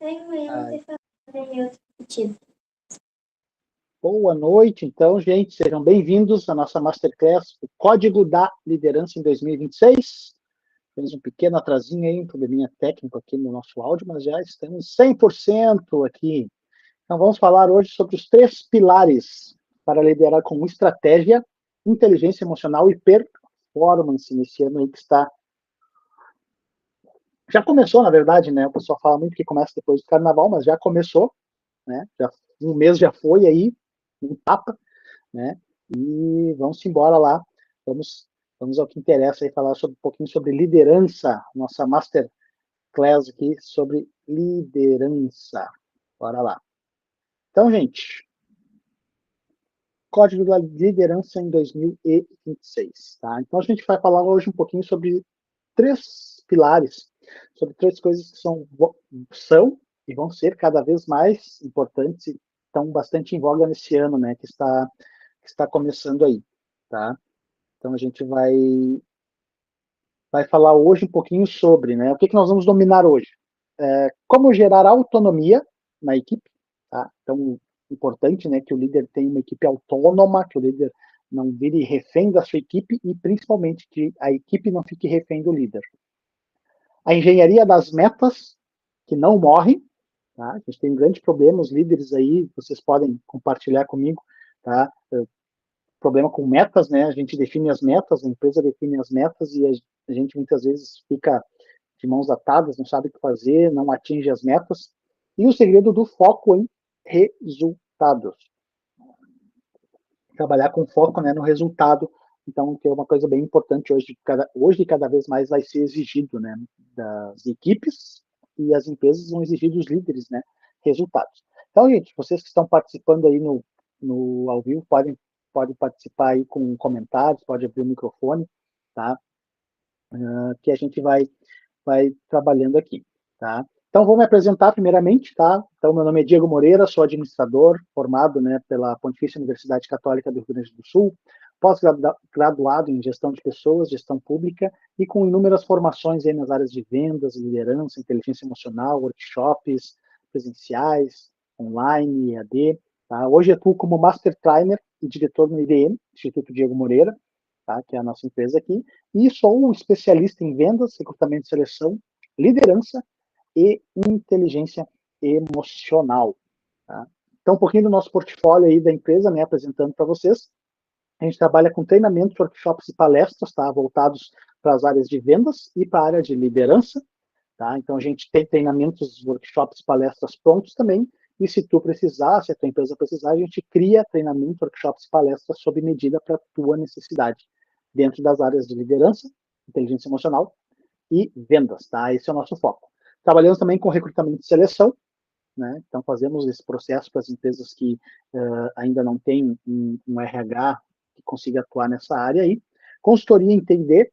Ai. Boa noite, então, gente. Sejam bem-vindos à nossa Masterclass, o Código da Liderança em 2026. Temos um pequeno atrasinho aí, um probleminha técnico aqui no nosso áudio, mas já estamos 100% aqui. Então, vamos falar hoje sobre os 3 pilares para liderar com estratégia, inteligência emocional e performance nesse ano aí que está... Já começou, na verdade, né? O pessoal fala muito que começa depois do carnaval, mas já começou, né? Um mês já foi aí, um tapa, né? E vamos embora lá. Vamos ao que interessa aí, falar um pouquinho sobre liderança, nossa masterclass aqui sobre liderança. Bora lá. Então, gente, Código da Liderança em 2026, tá? Então a gente vai falar hoje um pouquinho sobre 3 pilares, sobre 3 coisas que são e vão ser cada vez mais importantes e estão bastante em voga nesse ano, né, que está começando aí, tá? Então a gente vai falar hoje um pouquinho sobre, né, o que nós vamos dominar hoje. Como gerar autonomia na equipe, tá? Então, importante, né, que o líder tenha uma equipe autônoma, que o líder não vire refém da sua equipe e, principalmente, que a equipe não fique refém do líder. A engenharia das metas, que não morre, tá? A gente tem um grande problema, os líderes aí, vocês podem compartilhar comigo, tá? Problema com metas, né? A gente define as metas, a empresa define as metas e a gente muitas vezes fica de mãos atadas, não sabe o que fazer, não atinge as metas. E o segredo do foco em resultados. Trabalhar com foco, né, no resultado. Então, que é uma coisa bem importante hoje cada vez mais vai ser exigido, né, das equipes, e as empresas vão exigir dos líderes, né, resultados. Então, gente, vocês que estão participando aí no ao vivo, podem participar aí com comentários, pode abrir o microfone, tá? Que a gente vai trabalhando aqui, tá? Então, vou me apresentar primeiramente, tá? Então, meu nome é Diego Moreira, sou administrador, formado, né, pela Pontifícia Universidade Católica do Rio Grande do Sul, pós-graduado em gestão de pessoas, gestão pública, e com inúmeras formações aí nas áreas de vendas, liderança, inteligência emocional, workshops presenciais, online, EAD, tá? Hoje atuo como Master Trainer e diretor no IDM, Instituto Diego Moreira, tá? Que é a nossa empresa aqui, e sou um especialista em vendas, recrutamento e seleção, liderança e inteligência emocional. Tá? Então, um pouquinho do nosso portfólio aí da empresa, né, apresentando para vocês. A gente trabalha com treinamentos, workshops e palestras, tá, voltados para as áreas de vendas e para a área de liderança. Tá? Então, a gente tem treinamentos, workshops, palestras prontos também. E se tu precisar, se a tua empresa precisar, a gente cria treinamentos, workshops e palestras sob medida para a tua necessidade, dentro das áreas de liderança, inteligência emocional e vendas, tá? Esse é o nosso foco. Trabalhamos também com recrutamento e seleção, né? Então fazemos esse processo para as empresas que ainda não têm um RH que consiga atuar nessa área aí. Consultoria entender.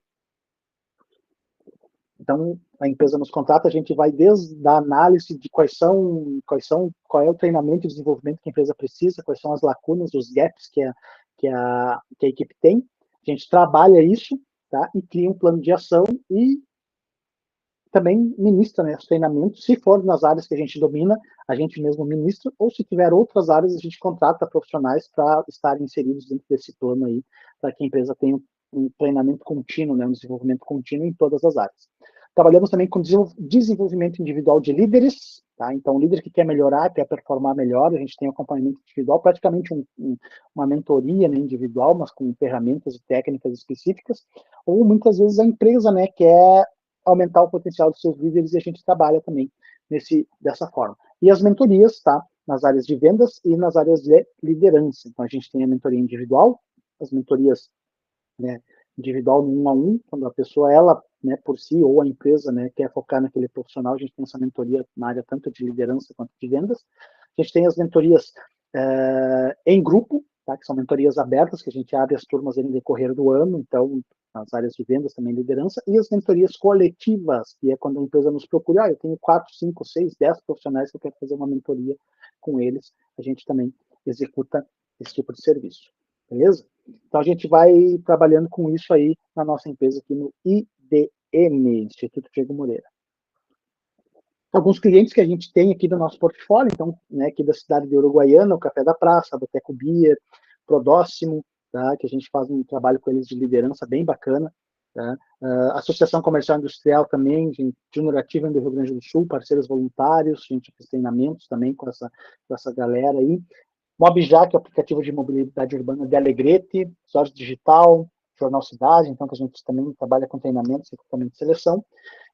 Então a empresa nos contrata, a gente vai desde a análise de qual é o treinamento e desenvolvimento que a empresa precisa, quais são as lacunas, os gaps que a equipe tem. A gente trabalha isso, tá? E cria um plano de ação e também ministra, né, os treinamentos, se for nas áreas que a gente domina, a gente mesmo ministra, ou se tiver outras áreas, a gente contrata profissionais para estarem inseridos dentro desse plano aí, para que a empresa tenha um treinamento contínuo, né, um desenvolvimento contínuo em todas as áreas. Trabalhamos também com desenvolvimento individual de líderes, tá? Então, o líder que quer melhorar, quer performar melhor, a gente tem acompanhamento individual, praticamente uma mentoria, né, individual, mas com ferramentas e técnicas específicas, ou muitas vezes a empresa, né, quer aumentar o potencial dos seus líderes e a gente trabalha também dessa forma. E as mentorias, tá? Nas áreas de vendas e nas áreas de liderança. Então, a gente tem a mentoria individual, as mentorias, né, individual no 1 a 1, quando a pessoa, ela, né, por si, ou a empresa, né, quer focar naquele profissional, a gente tem essa mentoria na área tanto de liderança quanto de vendas. A gente tem as mentorias em grupo, tá, que são mentorias abertas, que a gente abre as turmas no decorrer do ano, então, nas áreas de vendas também liderança, e as mentorias coletivas, que é quando a empresa nos procura, eu tenho 4, 5, 6, 10 profissionais que eu quero fazer uma mentoria com eles, a gente também executa esse tipo de serviço, beleza? Então, a gente vai trabalhando com isso aí na nossa empresa aqui no IDM, Instituto Diego Moreira. alguns clientes que a gente tem aqui do nosso portfólio, então, né, aqui da cidade de Uruguaiana, o Café da Praça, a Boteco Beer, Prodóximo, tá, que a gente faz um trabalho com eles de liderança bem bacana, tá? Associação Comercial Industrial também, Junior Ativa do Rio Grande do Sul, parceiros voluntários, a gente fez treinamentos também com essa galera aí. Mobjac, aplicativo de mobilidade urbana de Alegrete, Sorte Digital, Jornal Cidade, então que a gente também trabalha com treinamentos, recrutamento e seleção.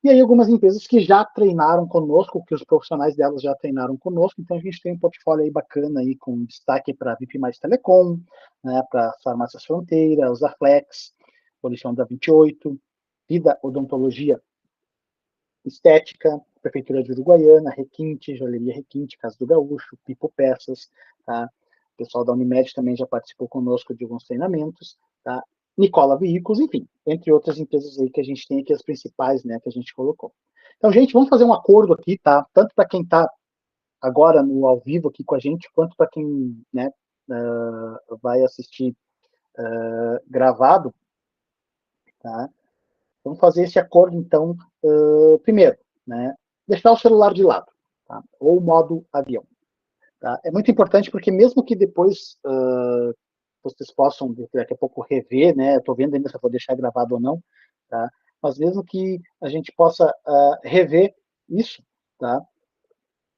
E aí algumas empresas que já treinaram conosco, que os profissionais delas já treinaram conosco, então a gente tem um portfólio aí bacana aí com destaque para VIP Mais Telecom, né, para Farmácias Fronteira, Usaflex, Policião da 28, Vida Odontologia Estética, Prefeitura de Uruguaiana, Requinte, Joalheria Requinte, Casa do Gaúcho, Pipo Peças, tá? O pessoal da Unimed também já participou conosco de alguns treinamentos, tá? Nicola Veículos, enfim, entre outras empresas aí que a gente tem aqui, as principais, né, que a gente colocou. Então, gente, vamos fazer um acordo aqui, tá? Tanto para quem está agora no ao vivo aqui com a gente, quanto para quem, né, vai assistir gravado, tá? Vamos fazer esse acordo, então, primeiro, né, deixar o celular de lado, tá? Ou modo avião. Tá? É muito importante porque mesmo que depois vocês possam daqui a pouco rever, né? Estou vendo ainda se eu vou deixar gravado ou não, tá? Mas mesmo que a gente possa rever isso, tá?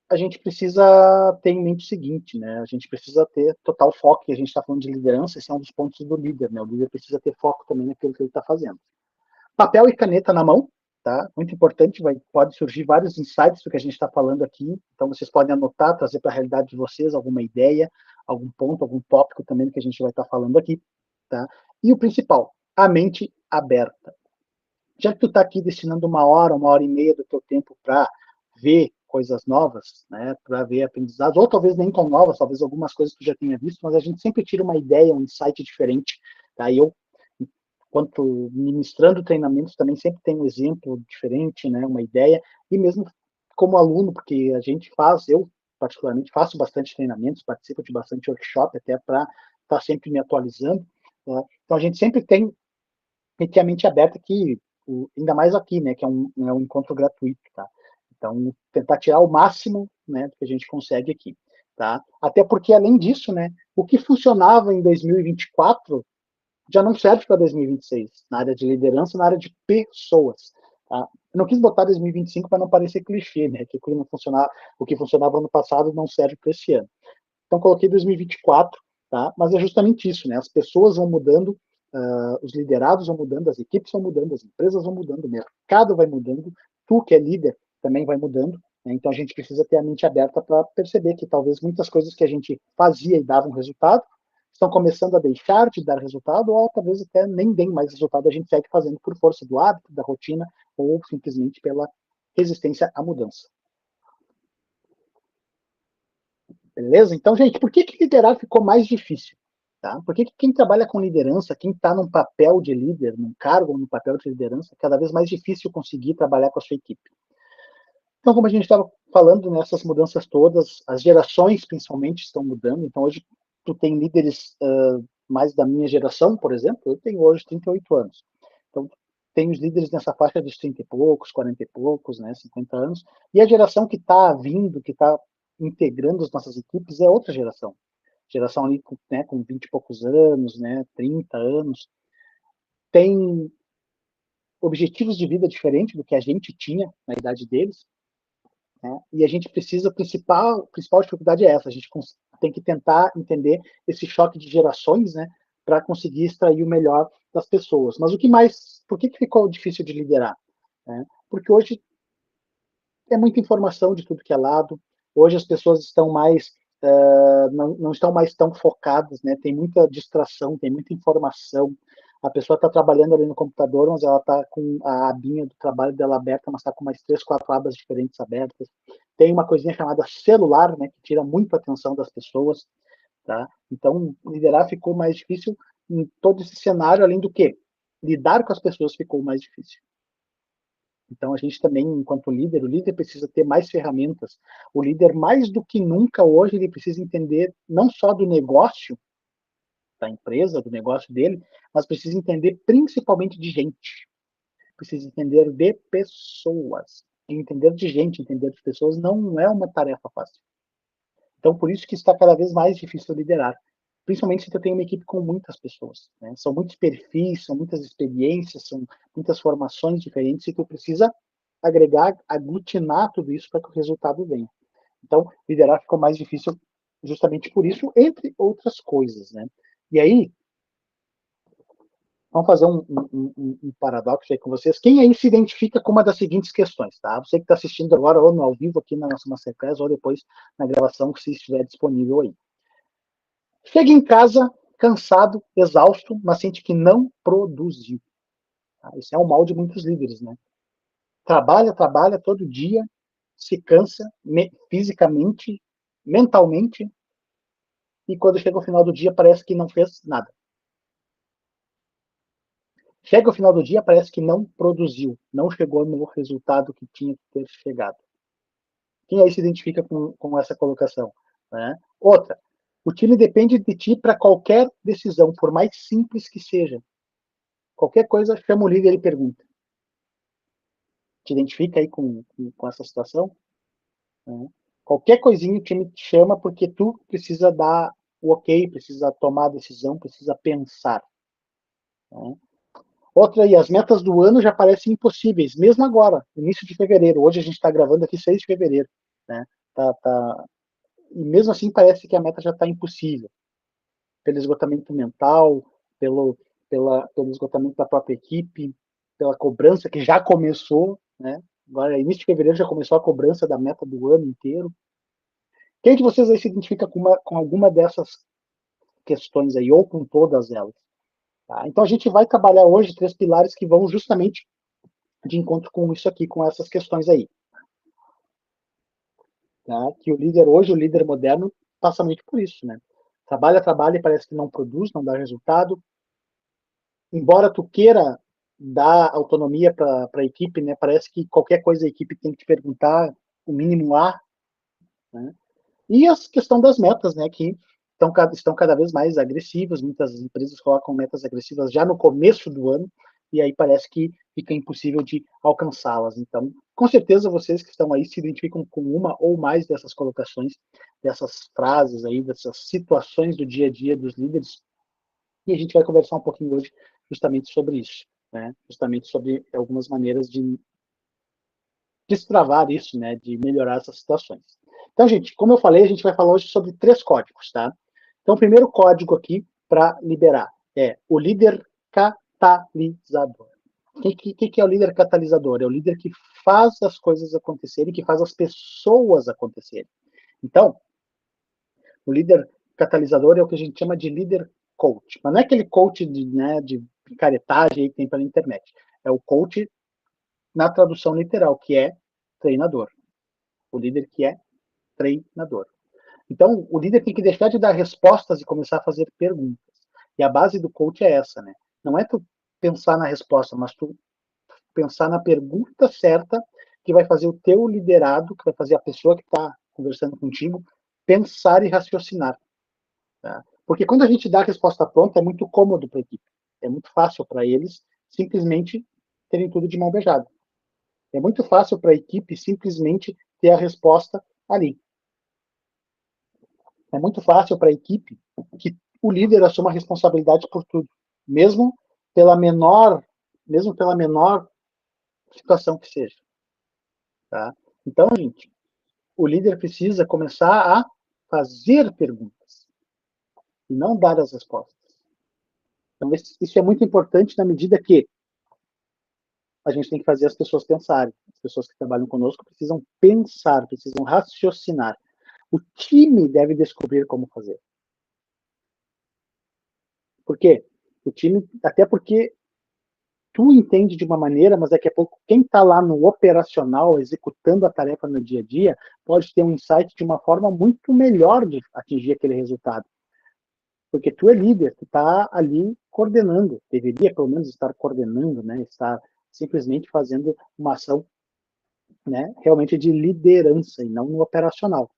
A gente precisa ter em mente o seguinte, né? A gente precisa ter total foco, e a gente está falando de liderança, esse é um dos pontos do líder, né? O líder precisa ter foco também naquilo que ele está fazendo. Papel e caneta na mão, tá? Muito importante, pode surgir vários insights do que a gente está falando aqui, então vocês podem anotar, trazer para a realidade de vocês alguma ideia, algum ponto, algum tópico também do que a gente vai estar falando aqui, tá? E o principal, a mente aberta. Já que tu está aqui destinando uma hora e meia do teu tempo para ver coisas novas, né, para ver aprendizados, ou talvez nem tão novas, talvez algumas coisas que tu já tenha visto, mas a gente sempre tira uma ideia, um insight diferente, tá? E eu, enquanto ministrando treinamentos, também sempre tem um exemplo diferente, né, uma ideia, e mesmo como aluno, porque a gente faz, eu particularmente faço bastante treinamentos, participo de bastante workshop, até para estar tá sempre me atualizando, tá? Então a gente sempre tem que a mente aberta que ainda mais aqui, né, que é um encontro gratuito, tá? Então, tentar tirar o máximo, né, do que a gente consegue aqui, tá? Até porque, além disso, né, o que funcionava em 2024 já não serve para 2026, na área de liderança, na área de pessoas, tá? Eu não quis botar 2025 para não parecer clichê, né, que o que funcionava ano passado não serve para esse ano. Então, coloquei 2024, tá? Mas é justamente isso, né? As pessoas vão mudando, os liderados vão mudando, as equipes vão mudando, as empresas vão mudando, o mercado vai mudando, tu que é líder também vai mudando, né? Então a gente precisa ter a mente aberta para perceber que talvez muitas coisas que a gente fazia e davam resultado estão começando a deixar de dar resultado, ou talvez até nem deem mais resultado, a gente segue fazendo por força do hábito, da rotina, ou simplesmente pela resistência à mudança. Beleza? Então, gente, por que liderar ficou mais difícil? Tá? Por que quem trabalha com liderança, quem está num papel de líder, num cargo, num papel de liderança, é cada vez mais difícil conseguir trabalhar com a sua equipe? Então, como a gente estava falando nessas mudanças todas, as gerações principalmente estão mudando. Então, hoje tu tem líderes mais da minha geração, por exemplo, eu tenho hoje 38 anos. Então, tem os líderes nessa faixa dos 30 e poucos, 40 e poucos, né, 50 anos. E a geração que está vindo, que está integrando as nossas equipes é outra geração. Geração ali com 20 e poucos anos, né, 30 anos. Tem objetivos de vida diferentes do que a gente tinha na idade deles. Né? E a gente precisa, a principal dificuldade é essa, a gente tem que tentar entender esse choque de gerações, né, para conseguir extrair o melhor das pessoas. Mas por que ficou difícil de liderar? Né? Porque hoje é muita informação de tudo que é lado, hoje as pessoas estão mais, não estão mais tão focadas, né? Tem muita distração, tem muita informação, a pessoa está trabalhando ali no computador, mas ela está com a abinha do trabalho dela aberta, mas está com mais 3, 4 abas diferentes abertas. Tem uma coisinha chamada celular, né, que tira muito a atenção das pessoas, tá? Então, liderar ficou mais difícil em todo esse cenário, além do que lidar com as pessoas ficou mais difícil. Então, a gente também, enquanto líder, o líder precisa ter mais ferramentas. O líder, mais do que nunca hoje, ele precisa entender não só do negócio da empresa, do negócio dele, mas precisa entender principalmente de gente. Precisa entender de pessoas. entender de gente, entender de pessoas, não é uma tarefa fácil. Então, por isso que está cada vez mais difícil liderar, principalmente se tu tem uma equipe com muitas pessoas, né? São muitos perfis, são muitas experiências, são muitas formações diferentes e tu precisa agregar, aglutinar tudo isso para que o resultado venha. Então, liderar ficou mais difícil justamente por isso, entre outras coisas, né? E aí, vamos fazer um paradoxo aí com vocês. Quem aí se identifica com uma das seguintes questões, tá? Você que está assistindo agora, ou no ao vivo aqui na nossa Masterclass, ou depois na gravação, se estiver disponível aí. Chega em casa, cansado, exausto, mas sente que não produziu. Tá? Isso é um mal de muitos líderes, né? Trabalha todo dia, se cansa fisicamente, mentalmente, e quando chega o final do dia parece que não fez nada. Chega o final do dia, parece que não produziu, não chegou no resultado que tinha que ter chegado. Quem aí se identifica com essa colocação? Né? Outra, o time depende de ti para qualquer decisão, por mais simples que seja. Qualquer coisa, chama o líder e pergunta. Te identifica aí com essa situação? Né? Qualquer coisinha o time te chama porque tu precisa dar o ok, precisa tomar a decisão, precisa pensar. Né? Outra aí, as metas do ano já parecem impossíveis, mesmo agora, início de fevereiro. Hoje a gente está gravando aqui 6 de fevereiro. Né? E mesmo assim parece que a meta já está impossível. Pelo esgotamento mental, pelo esgotamento da própria equipe, pela cobrança que já começou. Né? Agora, início de fevereiro já começou a cobrança da meta do ano inteiro. Quem de vocês aí se identifica com alguma dessas questões aí, ou com todas elas? Tá? Então a gente vai trabalhar hoje 3 pilares que vão justamente de encontro com isso aqui, com essas questões aí. Tá? Que o líder hoje, o líder moderno, passa muito por isso, né? Trabalha e parece que não produz, não dá resultado. Embora tu queira dar autonomia para a equipe, né? Parece que qualquer coisa a equipe tem que te perguntar, o mínimo A, né? E a questão das metas, né? Que estão cada vez mais agressivas. Muitas empresas colocam metas agressivas já no começo do ano, e aí parece que fica impossível de alcançá-las. Então, com certeza vocês que estão aí se identificam com uma ou mais dessas colocações, dessas frases aí, dessas situações do dia a dia dos líderes, e a gente vai conversar um pouquinho hoje justamente sobre isso, né? Justamente sobre algumas maneiras de destravar isso, né? De melhorar essas situações. Então, gente, como eu falei, a gente vai falar hoje sobre 3 códigos, tá? Então, o primeiro código aqui para liberar é o líder catalisador. O que é o líder catalisador? É o líder que faz as coisas acontecerem, que faz as pessoas acontecerem. Então, o líder catalisador é o que a gente chama de líder coach. Mas não é aquele coach de picaretagem que tem pela internet. É o coach na tradução literal, que é treinador. O líder que é treinador. Então, o líder tem que deixar de dar respostas e começar a fazer perguntas. E a base do coach é essa, né? Não é tu pensar na resposta, mas tu pensar na pergunta certa que vai fazer o teu liderado, que vai fazer a pessoa que está conversando contigo, pensar e raciocinar. Tá? Porque quando a gente dá a resposta pronta, é muito cômodo para a equipe. É muito fácil para eles simplesmente terem tudo de mão beijada. É muito fácil para a equipe simplesmente ter a resposta ali. É muito fácil para a equipe que o líder assuma a responsabilidade por tudo, mesmo pela menor, mesmo pela menor situação que seja. Tá? Então, gente, o líder precisa começar a fazer perguntas e não dar as respostas. Então, isso é muito importante na medida que a gente tem que fazer as pessoas pensarem. As pessoas que trabalham conosco precisam pensar, precisam raciocinar. O time deve descobrir como fazer. Por quê? O time, até porque tu entende de uma maneira, mas daqui a pouco quem está lá no operacional, executando a tarefa no dia a dia, pode ter um insight de uma forma muito melhor de atingir aquele resultado. Porque tu é líder, tu está ali coordenando, deveria pelo menos estar coordenando, né? Estar simplesmente fazendo uma ação, né? Realmente de liderança e não no operacional.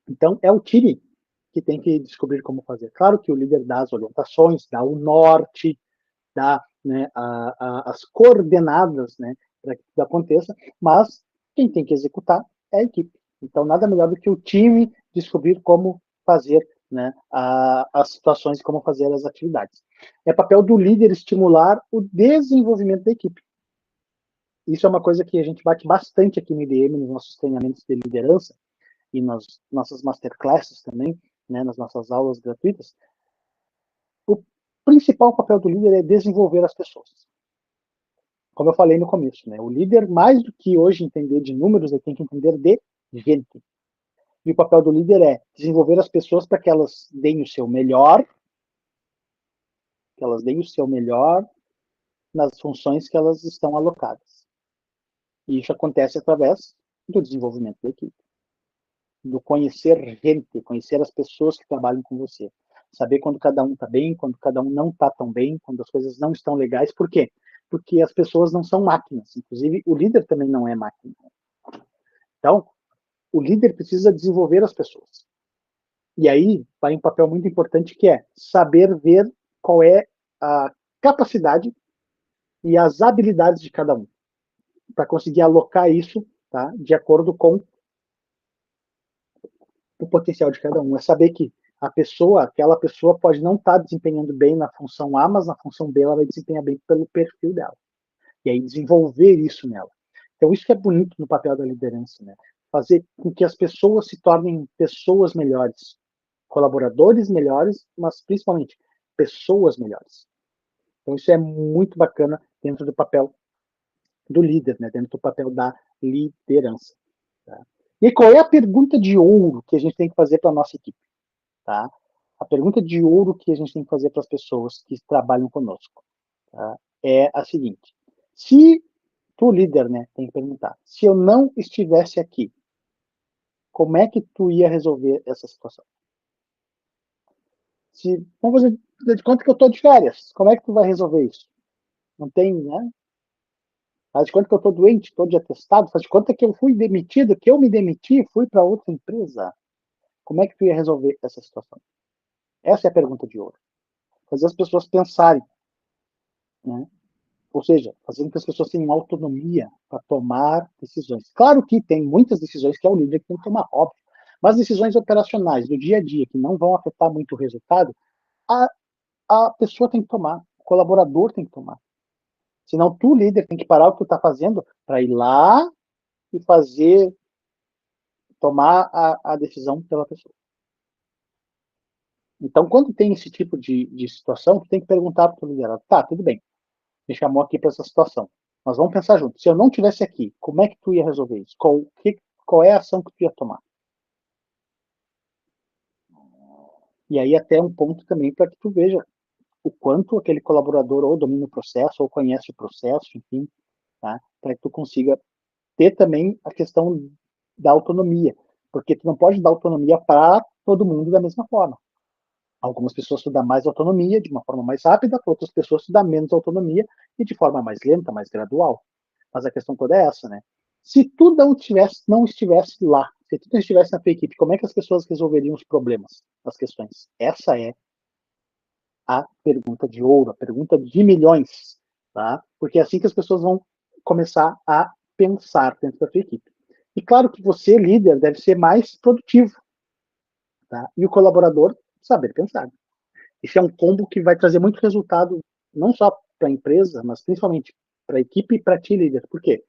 Então é o time que tem que descobrir como fazer. Claro que o líder dá as orientações, dá o norte, dar, né, as coordenadas, né, para que isso aconteça, mas quem tem que executar é a equipe. Então, nada melhor do que o time descobrir como fazer, né, as situações, como fazer as atividades. É papel do líder estimular o desenvolvimento da equipe. Isso é uma coisa que a gente bate bastante aqui no IDM, nos nossos treinamentos de liderança e nas nossas masterclasses também, né, nas nossas aulas gratuitas. O principal papel do líder é desenvolver as pessoas. Como eu falei no começo, né, o líder, mais do que hoje entender de números, ele tem que entender de gente. E o papel do líder é desenvolver as pessoas para que elas deem o seu melhor, nas funções que elas estão alocadas. E isso acontece através do desenvolvimento da equipe, do conhecer gente, conhecer as pessoas que trabalham com você, saber quando cada um está bem, quando cada um não está tão bem, quando as coisas não estão legais. Por quê? Porque as pessoas não são máquinas. Inclusive, o líder também não é máquina. Então, o líder precisa desenvolver as pessoas. E aí vai um papel muito importante que é saber ver qual é a capacidade e as habilidades de cada um, para conseguir alocar isso, tá, de acordo com o potencial de cada um. É saber que aquela pessoa pode não estar desempenhando bem na função A, mas na função B ela vai desempenhar bem pelo perfil dela. E aí desenvolver isso nela. Então isso que é bonito no papel da liderança, né? Fazer com que as pessoas se tornem pessoas melhores, colaboradores melhores, mas principalmente pessoas melhores. Então isso é muito bacana dentro do papel do líder, né? Dentro do papel da liderança. Tá? E qual é a pergunta de ouro que a gente tem que fazer para a nossa equipe? Tá? A pergunta de ouro que a gente tem que fazer para as pessoas que trabalham conosco, tá, é a seguinte: se tu, líder, né, tem que perguntar, se eu não estivesse aqui, como é que tu ia resolver essa situação? Vamos fazer de conta que eu estou de férias, como é que tu vai resolver isso? Não tem, né? Faz de conta que eu estou doente, estou de atestado, faz de conta que eu fui demitido, que eu me demiti e fui para outra empresa. Como é que tu ia resolver essa situação? Essa é a pergunta de ouro. Fazer as pessoas pensarem, né? Ou seja, fazendo com que as pessoas tenham autonomia para tomar decisões. Claro que tem muitas decisões que é o líder que tem que tomar, óbvio, mas decisões operacionais do dia a dia, que não vão afetar muito o resultado, a, a pessoa tem que tomar, o colaborador tem que tomar. Senão tu, líder, tem que parar o que tu está fazendo para ir lá e tomar a decisão pela pessoa. Então, quando tem esse tipo de situação, tu tem que perguntar para o liderado, tá, tudo bem, me chamou aqui para essa situação. Mas vamos pensar junto. Se eu não tivesse aqui, como é que tu ia resolver isso? Qual é a ação que tu ia tomar? E aí até um ponto também para que tu veja o quanto aquele colaborador ou domina o processo, ou conhece o processo, enfim, tá? Para que tu consiga ter também a questão da autonomia. Porque tu não pode dar autonomia para todo mundo da mesma forma. Algumas pessoas tu dá mais autonomia de uma forma mais rápida, para outras pessoas tu dá menos autonomia e de forma mais lenta, mais gradual. Mas a questão toda é essa, né? Se tu não estivesse lá, se tu não estivesse na tua equipe, como é que as pessoas resolveriam os problemas, as questões? Essa é a pergunta de ouro, a pergunta de milhões, tá? Porque é assim que as pessoas vão começar a pensar dentro da tua equipe. E claro que você, líder, deve ser mais produtivo, tá? E o colaborador saber pensar. Isso é um combo que vai trazer muito resultado, não só para a empresa, mas principalmente para a equipe e para ti, líder. Por quê?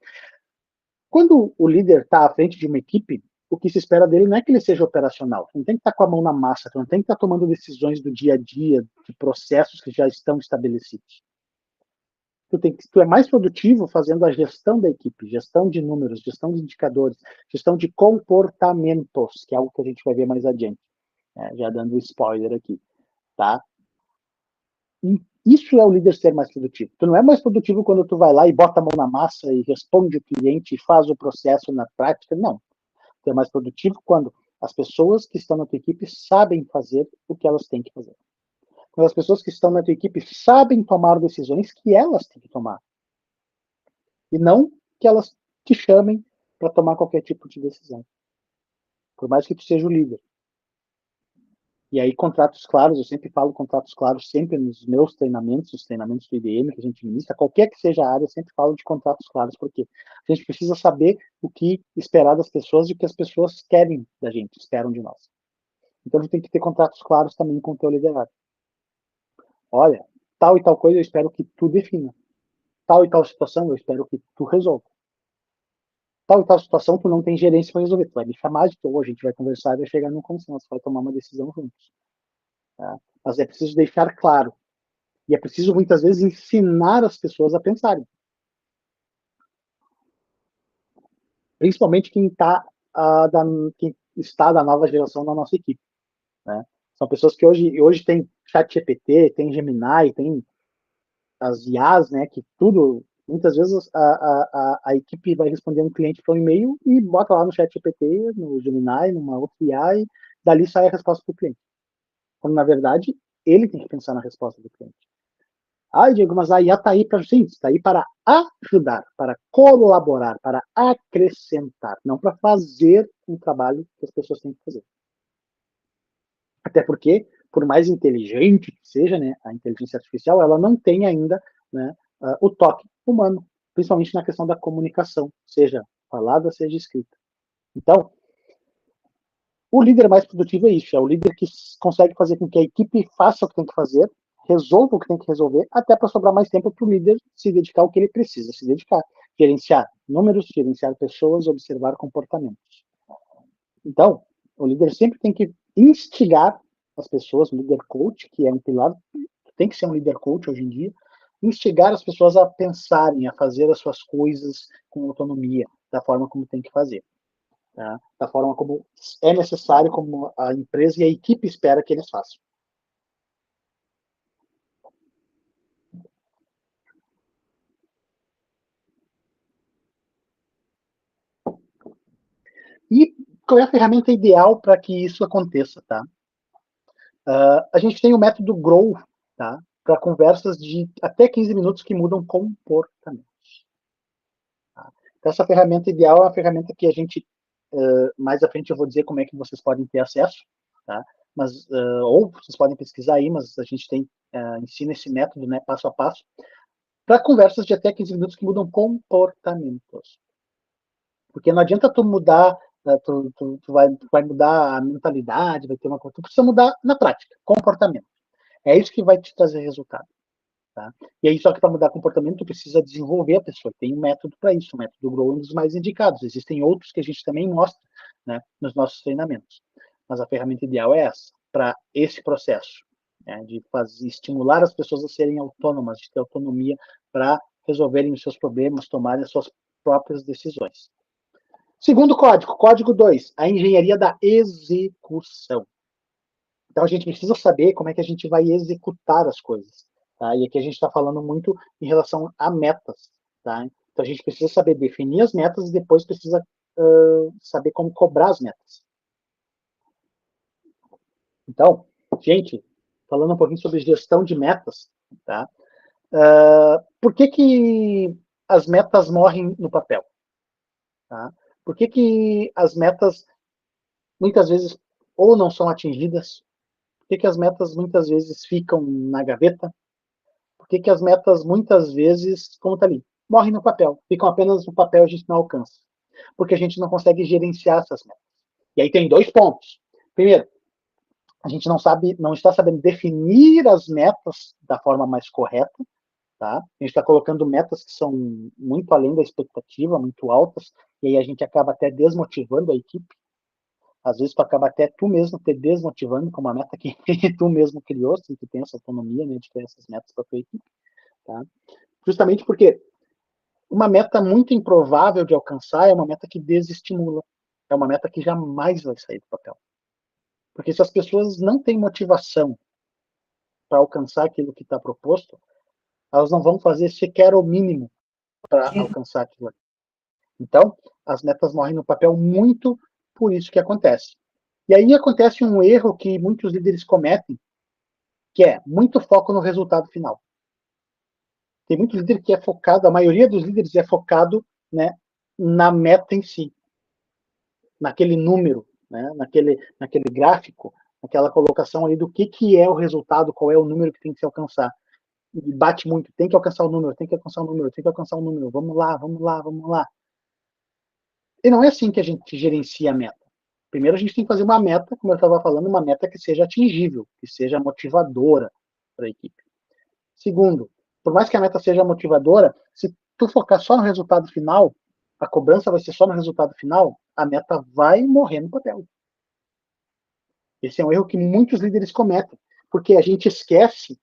Quando o líder está à frente de uma equipe, o que se espera dele não é que ele seja operacional. Tu não tem que estar com a mão na massa, tu não tem que estar tomando decisões do dia a dia, de processos que já estão estabelecidos. Tu é mais produtivo fazendo a gestão da equipe, gestão de números, gestão de indicadores, gestão de comportamentos, que é algo que a gente vai ver mais adiante, né? Já dando spoiler aqui, tá? Isso é o líder ser mais produtivo. Tu não é mais produtivo quando tu vai lá e bota a mão na massa e responde o cliente e faz o processo na prática. Não. Tu é mais produtivo quando as pessoas que estão na tua equipe sabem fazer o que elas têm que fazer. Quando as pessoas que estão na tua equipe sabem tomar decisões que elas têm que tomar. E não que elas te chamem para tomar qualquer tipo de decisão. Por mais que tu seja o líder. E aí, contratos claros, eu sempre falo contratos claros, sempre nos meus treinamentos, os treinamentos do IDM que a gente ministra, qualquer que seja a área, eu sempre falo de contratos claros, porque a gente precisa saber o que esperar das pessoas e o que as pessoas querem da gente, esperam de nós. Então, a gente tem que ter contratos claros também com o teu liderado. Olha, tal e tal coisa eu espero que tu defina. Tal e tal situação eu espero que tu resolva. Tal e tal situação tu não tem gerência para resolver. Tu vai me chamar de tu, a gente vai conversar e vai chegar num consenso, vai tomar uma decisão juntos. Tá? Mas é preciso deixar claro. E é preciso, muitas vezes, ensinar as pessoas a pensarem. Principalmente quem está da nova geração da nossa equipe. Né? São pessoas que hoje tem ChatGPT, tem Gemini, tem as IAs, né, que tudo, muitas vezes a equipe vai responder um cliente para um e-mail e bota lá no ChatGPT, no Gemini, numa outra IA, e dali sai a resposta para o cliente. Quando, na verdade, ele tem que pensar na resposta do cliente. Ah, Diego, mas a IA está aí para sim, está aí para ajudar, para colaborar, para acrescentar, não para fazer um trabalho que as pessoas têm que fazer. Até porque, por mais inteligente que seja, né, a inteligência artificial, ela não tem ainda, né, o toque humano, principalmente na questão da comunicação, seja falada, seja escrita. Então, o líder mais produtivo é isso, é o líder que consegue fazer com que a equipe faça o que tem que fazer, resolva o que tem que resolver, até para sobrar mais tempo para o líder se dedicar ao que ele precisa se dedicar. Gerenciar números, gerenciar pessoas, observar comportamentos. Então, o líder sempre tem que instigar as pessoas, o líder coach, que é um pilar, tem que ser um líder coach hoje em dia, instigar as pessoas a pensarem, a fazer as suas coisas com autonomia, da forma como tem que fazer. Tá? Da forma como é necessário, como a empresa e a equipe espera que eles façam. E qual é a ferramenta ideal para que isso aconteça? Tá? A gente tem o método Grow, tá? Para conversas de até 15 minutos que mudam comportamento. Tá? Então, essa ferramenta ideal é uma ferramenta que a gente, mais à frente eu vou dizer como é que vocês podem ter acesso, tá? Mas, ou vocês podem pesquisar aí, mas a gente tem, ensina esse método, né, passo a passo, para conversas de até 15 minutos que mudam comportamentos. Porque não adianta tu mudar, tu vai mudar a mentalidade, vai ter uma coisa, tu precisa mudar na prática, comportamento. É isso que vai te trazer resultado. Tá? E aí, só que para mudar comportamento, tu precisa desenvolver a pessoa. Tem um método para isso, o método Grow é um dos mais indicados. Existem outros que a gente também mostra, né, nos nossos treinamentos. Mas a ferramenta ideal é essa, para esse processo, né, de estimular as pessoas a serem autônomas, de ter autonomia para resolverem os seus problemas, tomarem as suas próprias decisões. Segundo código, código 2, a engenharia da execução. Então, a gente precisa saber como é que a gente vai executar as coisas. Tá? E aqui a gente está falando muito em relação a metas. Tá? Então, a gente precisa saber definir as metas e depois precisa saber como cobrar as metas. Então, gente, falando um pouquinho sobre gestão de metas, tá? Por que as metas morrem no papel? Tá? Por que as metas muitas vezes ou não são atingidas? Por que as metas muitas vezes ficam na gaveta? Por que as metas muitas vezes, como está ali, morrem no papel, ficam apenas no papel e a gente não alcança? Porque a gente não consegue gerenciar essas metas. E aí tem dois pontos. Primeiro, a gente não está sabendo definir as metas da forma mais correta, tá? A gente está colocando metas que são muito além da expectativa, muito altas, e aí a gente acaba até desmotivando a equipe. Às vezes tu acaba até tu mesmo te desmotivando com uma meta que tu mesmo criou, se tu tem essa autonomia, né, de ter essas metas para tua equipe, tá? Justamente porque uma meta muito improvável de alcançar é uma meta que desestimula, é uma meta que jamais vai sair do papel. Porque se as pessoas não têm motivação para alcançar aquilo que está proposto, elas não vão fazer sequer o mínimo para alcançar aquilo. Então, as metas morrem no papel muito por isso que acontece. E aí acontece um erro que muitos líderes cometem, que é muito foco no resultado final. Tem muito líder que é focado, a maioria dos líderes é focado, né, na meta em si, naquele número, né, naquele gráfico, aquela colocação aí do que é o resultado, qual é o número que tem que se alcançar. E bate muito, tem que alcançar o número, tem que alcançar o número, tem que alcançar o número, vamos lá, vamos lá, vamos lá. E não é assim que a gente gerencia a meta. Primeiro a gente tem que fazer uma meta, como eu estava falando, uma meta que seja atingível, que seja motivadora para a equipe. Segundo, por mais que a meta seja motivadora, se tu focar só no resultado final, a cobrança vai ser só no resultado final, a meta vai morrer no papel. Esse é um erro que muitos líderes cometem, porque a gente esquece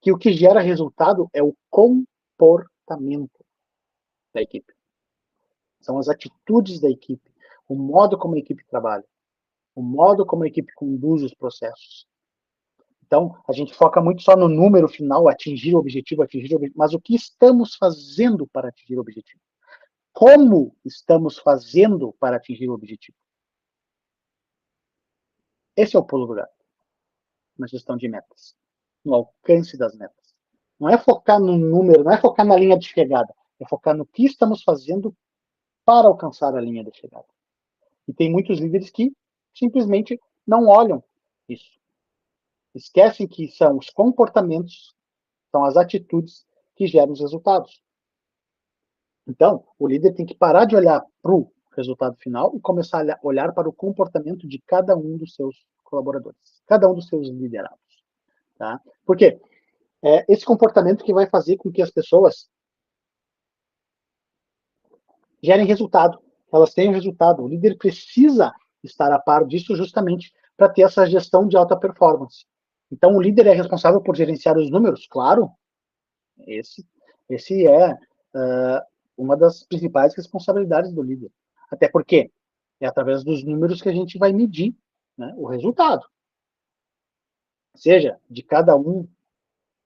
que o que gera resultado é o comportamento da equipe. São as atitudes da equipe, o modo como a equipe trabalha, o modo como a equipe conduz os processos. Então, a gente foca muito só no número final, atingir o objetivo, mas o que estamos fazendo para atingir o objetivo? Como estamos fazendo para atingir o objetivo? Esse é o pulo do gato na gestão de metas, no alcance das metas. Não é focar no número, não é focar na linha de chegada, é focar no que estamos fazendo para alcançar a linha de chegada. E tem muitos líderes que simplesmente não olham isso. Esquecem que são os comportamentos, são as atitudes que geram os resultados. Então, o líder tem que parar de olhar para o resultado final e começar a olhar para o comportamento de cada um dos seus colaboradores, cada um dos seus liderados. Tá? Por quê? É esse comportamento que vai fazer com que as pessoas gerem resultado, elas tenham resultado. O líder precisa estar a par disso justamente para ter essa gestão de alta performance. Então, o líder é responsável por gerenciar os números? Claro, esse é uma das principais responsabilidades do líder. Até porque é através dos números que a gente vai medir, né, o resultado. Seja de cada um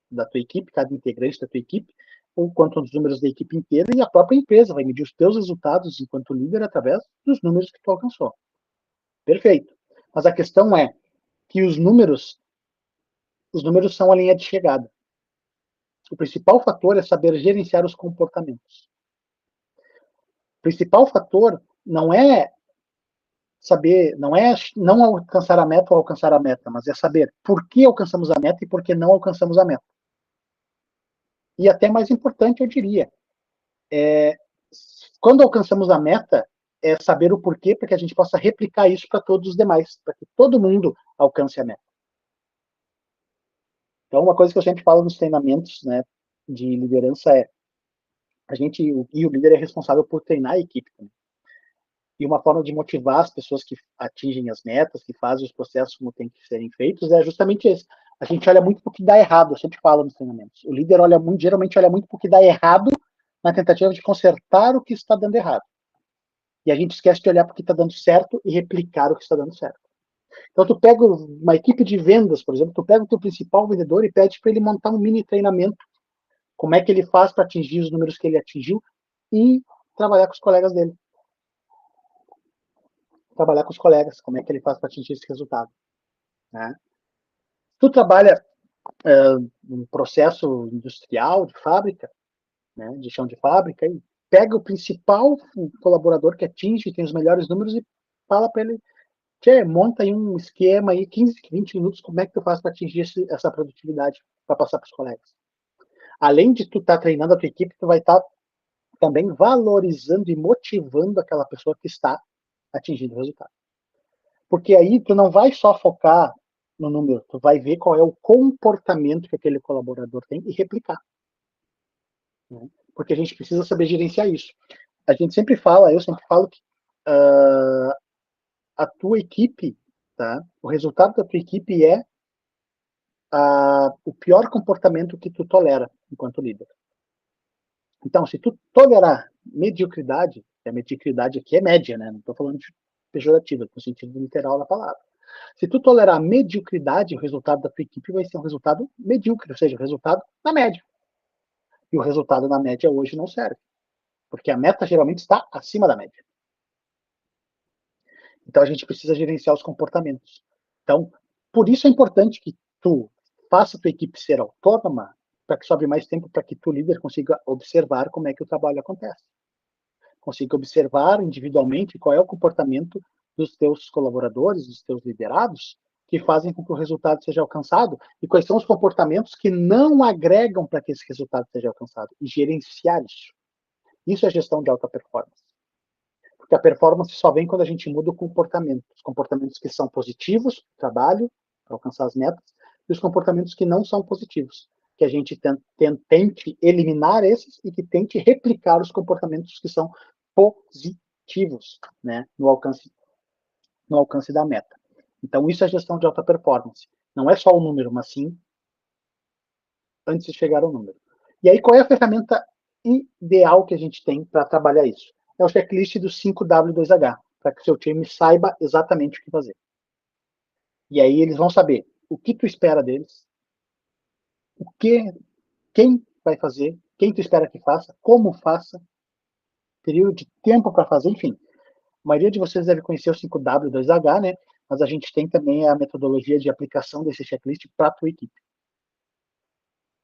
da tua equipe, cada integrante da tua equipe, ou quanto aos números da equipe inteira, e a própria empresa vai medir os teus resultados enquanto líder através dos números que tu alcançou. Perfeito. Mas a questão é que os números são a linha de chegada. O principal fator é saber gerenciar os comportamentos. O principal fator não é saber, não é não alcançar a meta ou alcançar a meta, mas é saber por que alcançamos a meta e por que não alcançamos a meta. E até mais importante, eu diria, quando alcançamos a meta, é saber o porquê para que a gente possa replicar isso para todos os demais, para que todo mundo alcance a meta. Então, uma coisa que eu sempre falo nos treinamentos, né, de liderança é e o líder é responsável por treinar a equipe também. E uma forma de motivar as pessoas que atingem as metas, que fazem os processos como tem que serem feitos, é justamente esse. A gente olha muito para o que dá errado, eu sempre falo nos treinamentos. O líder geralmente olha muito para o que dá errado na tentativa de consertar o que está dando errado. E a gente esquece de olhar para o que está dando certo e replicar o que está dando certo. Então, tu pega uma equipe de vendas, por exemplo, tu pega o teu principal vendedor e pede para ele montar um mini treinamento. Como é que ele faz para atingir os números que ele atingiu e trabalhar com os colegas dele. Trabalhar com os colegas, como é que ele faz para atingir esse resultado. Né? Tu trabalha um processo industrial, de fábrica, né, de chão de fábrica, e pega o principal colaborador que atinge, tem os melhores números e fala para ele, monta aí um esquema aí, 15, 20 minutos, como é que tu faz para atingir essa produtividade, para passar para os colegas. Além de tu estar treinando a tua equipe, tu vai estar também valorizando e motivando aquela pessoa que está atingindo o resultado. Porque aí tu não vai só focar no número, tu vai ver qual é o comportamento que aquele colaborador tem e replicar. Né? Porque a gente precisa saber gerenciar isso. A gente sempre fala, eu sempre falo que a tua equipe, tá? O resultado da tua equipe é o pior comportamento que tu tolera enquanto líder. Então, se tu tolerar mediocridade, a mediocridade aqui é média, né? Não estou falando de pejorativa, no sentido literal da palavra. Se tu tolerar mediocridade, o resultado da tua equipe vai ser um resultado medíocre, ou seja, o resultado na média. E o resultado na média hoje não serve, porque a meta geralmente está acima da média. Então a gente precisa gerenciar os comportamentos. Então, por isso é importante que tu faça a tua equipe ser autônoma, para que sobre mais tempo, para que tu, líder, consiga observar como é que o trabalho acontece. Consiga observar individualmente qual é o comportamento dos teus colaboradores, dos teus liderados, que fazem com que o resultado seja alcançado e quais são os comportamentos que não agregam para que esse resultado seja alcançado e gerenciar isso. Isso é gestão de alta performance. Porque a performance só vem quando a gente muda o comportamento. Os comportamentos que são positivos, trabalho, para alcançar as metas, e os comportamentos que não são positivos. Que a gente tente eliminar esses e que tente replicar os comportamentos que são positivos, né, no alcance da meta. Então, isso é gestão de alta performance. Não é só o número, mas sim antes de chegar ao número. E aí, qual é a ferramenta ideal que a gente tem para trabalhar isso? É o checklist do 5W2H, para que o seu time saiba exatamente o que fazer. E aí eles vão saber o que tu espera deles, quem vai fazer, quem tu espera que faça, como faça, período de tempo para fazer, enfim. A maioria de vocês deve conhecer o 5W2H, né? Mas a gente tem também a metodologia de aplicação desse checklist para a tua equipe.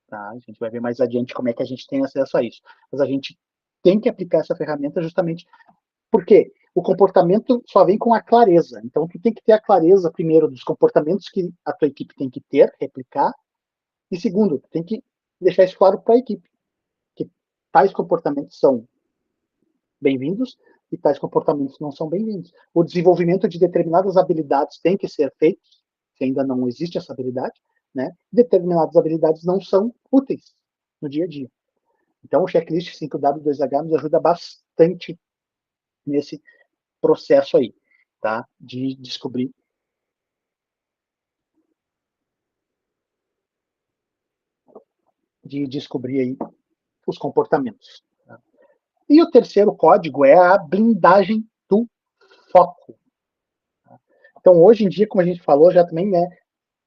Tá? A gente vai ver mais adiante como é que a gente tem acesso a isso. Mas a gente tem que aplicar essa ferramenta justamente porque o comportamento só vem com a clareza. Então, tu tem que ter a clareza, primeiro, dos comportamentos que a tua equipe tem que ter, replicar, e segundo, tu tem que deixar isso claro para a equipe, que tais comportamentos são bem-vindos e tais comportamentos não são bem-vindos. O desenvolvimento de determinadas habilidades tem que ser feito, se ainda não existe essa habilidade, né? Determinadas habilidades não são úteis no dia a dia. Então, o checklist 5W2H nos ajuda bastante nesse processo aí, tá? De descobrir aí os comportamentos. Tá? E o terceiro código é a blindagem do foco. Tá? Então, hoje em dia, como a gente falou, já também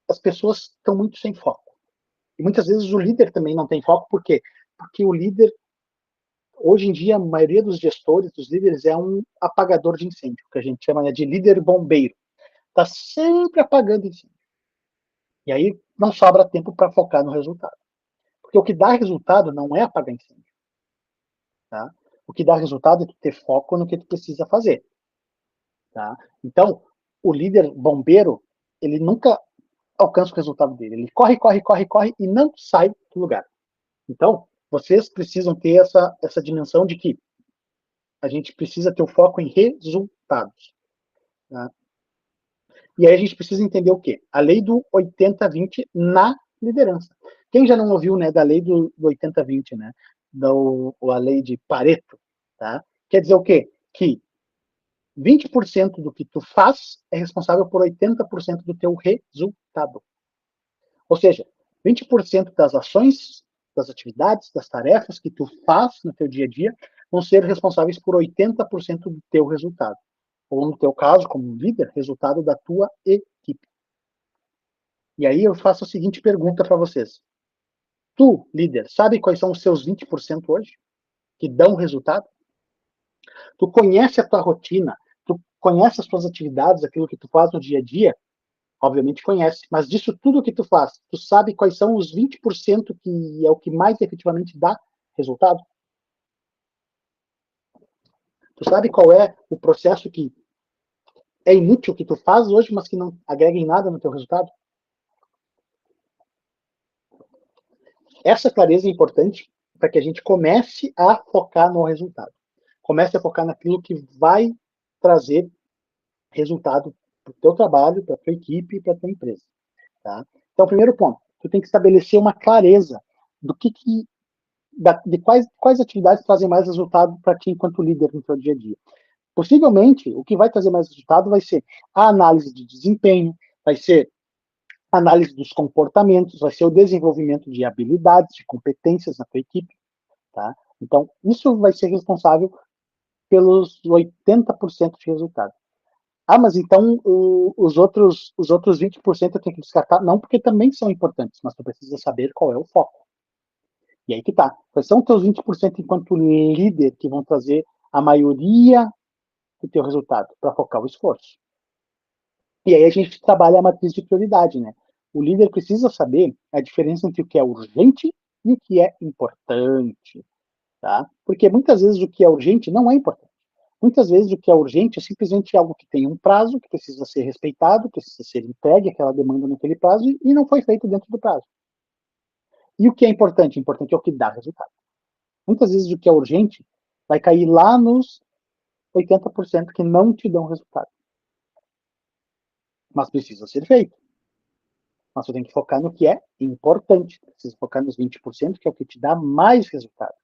as pessoas estão muito sem foco. E muitas vezes o líder também não tem foco, por quê? Porque o líder, hoje em dia, a maioria dos gestores, dos líderes, é um apagador de incêndio, que a gente chama de líder bombeiro. Está sempre apagando incêndio. E aí não sobra tempo para focar no resultado. Porque o que dá resultado não é apagar incêndio. Tá? O que dá resultado é tu ter foco no que tu precisa fazer. Tá? Então, o líder bombeiro, ele nunca alcança o resultado dele. Ele corre, corre, corre, corre e não sai do lugar. Então, vocês precisam ter essa dimensão de que a gente precisa ter o foco em resultados. Tá? E aí a gente precisa entender o quê? A lei do 80-20 na liderança. Quem já não ouviu, né, da lei do 80-20, né? A lei de Pareto, tá? Quer dizer o quê? Que 20% do que tu faz é responsável por 80% do teu resultado. Ou seja, 20% das ações, das atividades, das tarefas que tu faz no teu dia a dia vão ser responsáveis por 80% do teu resultado. Ou no teu caso, como líder, resultado da tua equipe. E aí eu faço a seguinte pergunta para vocês. Tu, líder, sabe quais são os seus 20% hoje? Que dão resultado? Tu conhece a tua rotina? Tu conhece as tuas atividades, aquilo que tu faz no dia a dia? Obviamente conhece, mas disso tudo que tu faz, tu sabe quais são os 20% que é o que mais efetivamente dá resultado? Tu sabe qual é o processo que é inútil que tu faz hoje, mas que não agrega em nada no teu resultado? Essa clareza é importante para que a gente comece a focar no resultado. Comece a focar naquilo que vai trazer resultado para o teu trabalho, para a tua equipe e para a tua empresa. Tá? Então, primeiro ponto, tu tem que estabelecer uma clareza do de quais atividades trazem mais resultado para ti enquanto líder no teu dia a dia. Possivelmente, o que vai trazer mais resultado vai ser a análise de desempenho, vai ser a análise dos comportamentos, vai ser o desenvolvimento de habilidades, de competências na tua equipe. Tá? Então, isso vai ser responsável pelos 80% de resultado. Ah, mas então os outros 20% eu tenho que descartar? Não, porque também são importantes, mas tu precisa saber qual é o foco. E aí que tá. Quais são os teus 20% enquanto líder que vão trazer a maioria do teu resultado para focar o esforço? E aí a gente trabalha a matriz de prioridade, né? O líder precisa saber a diferença entre o que é urgente e o que é importante, tá? Porque muitas vezes o que é urgente não é importante. Muitas vezes o que é urgente é simplesmente algo que tem um prazo, que precisa ser respeitado, precisa ser entregue aquela demanda naquele prazo e não foi feito dentro do prazo. E o que é importante? Importante é o que dá resultado. Muitas vezes o que é urgente vai cair lá nos 80% que não te dão resultado. Mas precisa ser feito. Mas você tem que focar no que é importante. Precisa focar nos 20%, que é o que te dá mais resultado.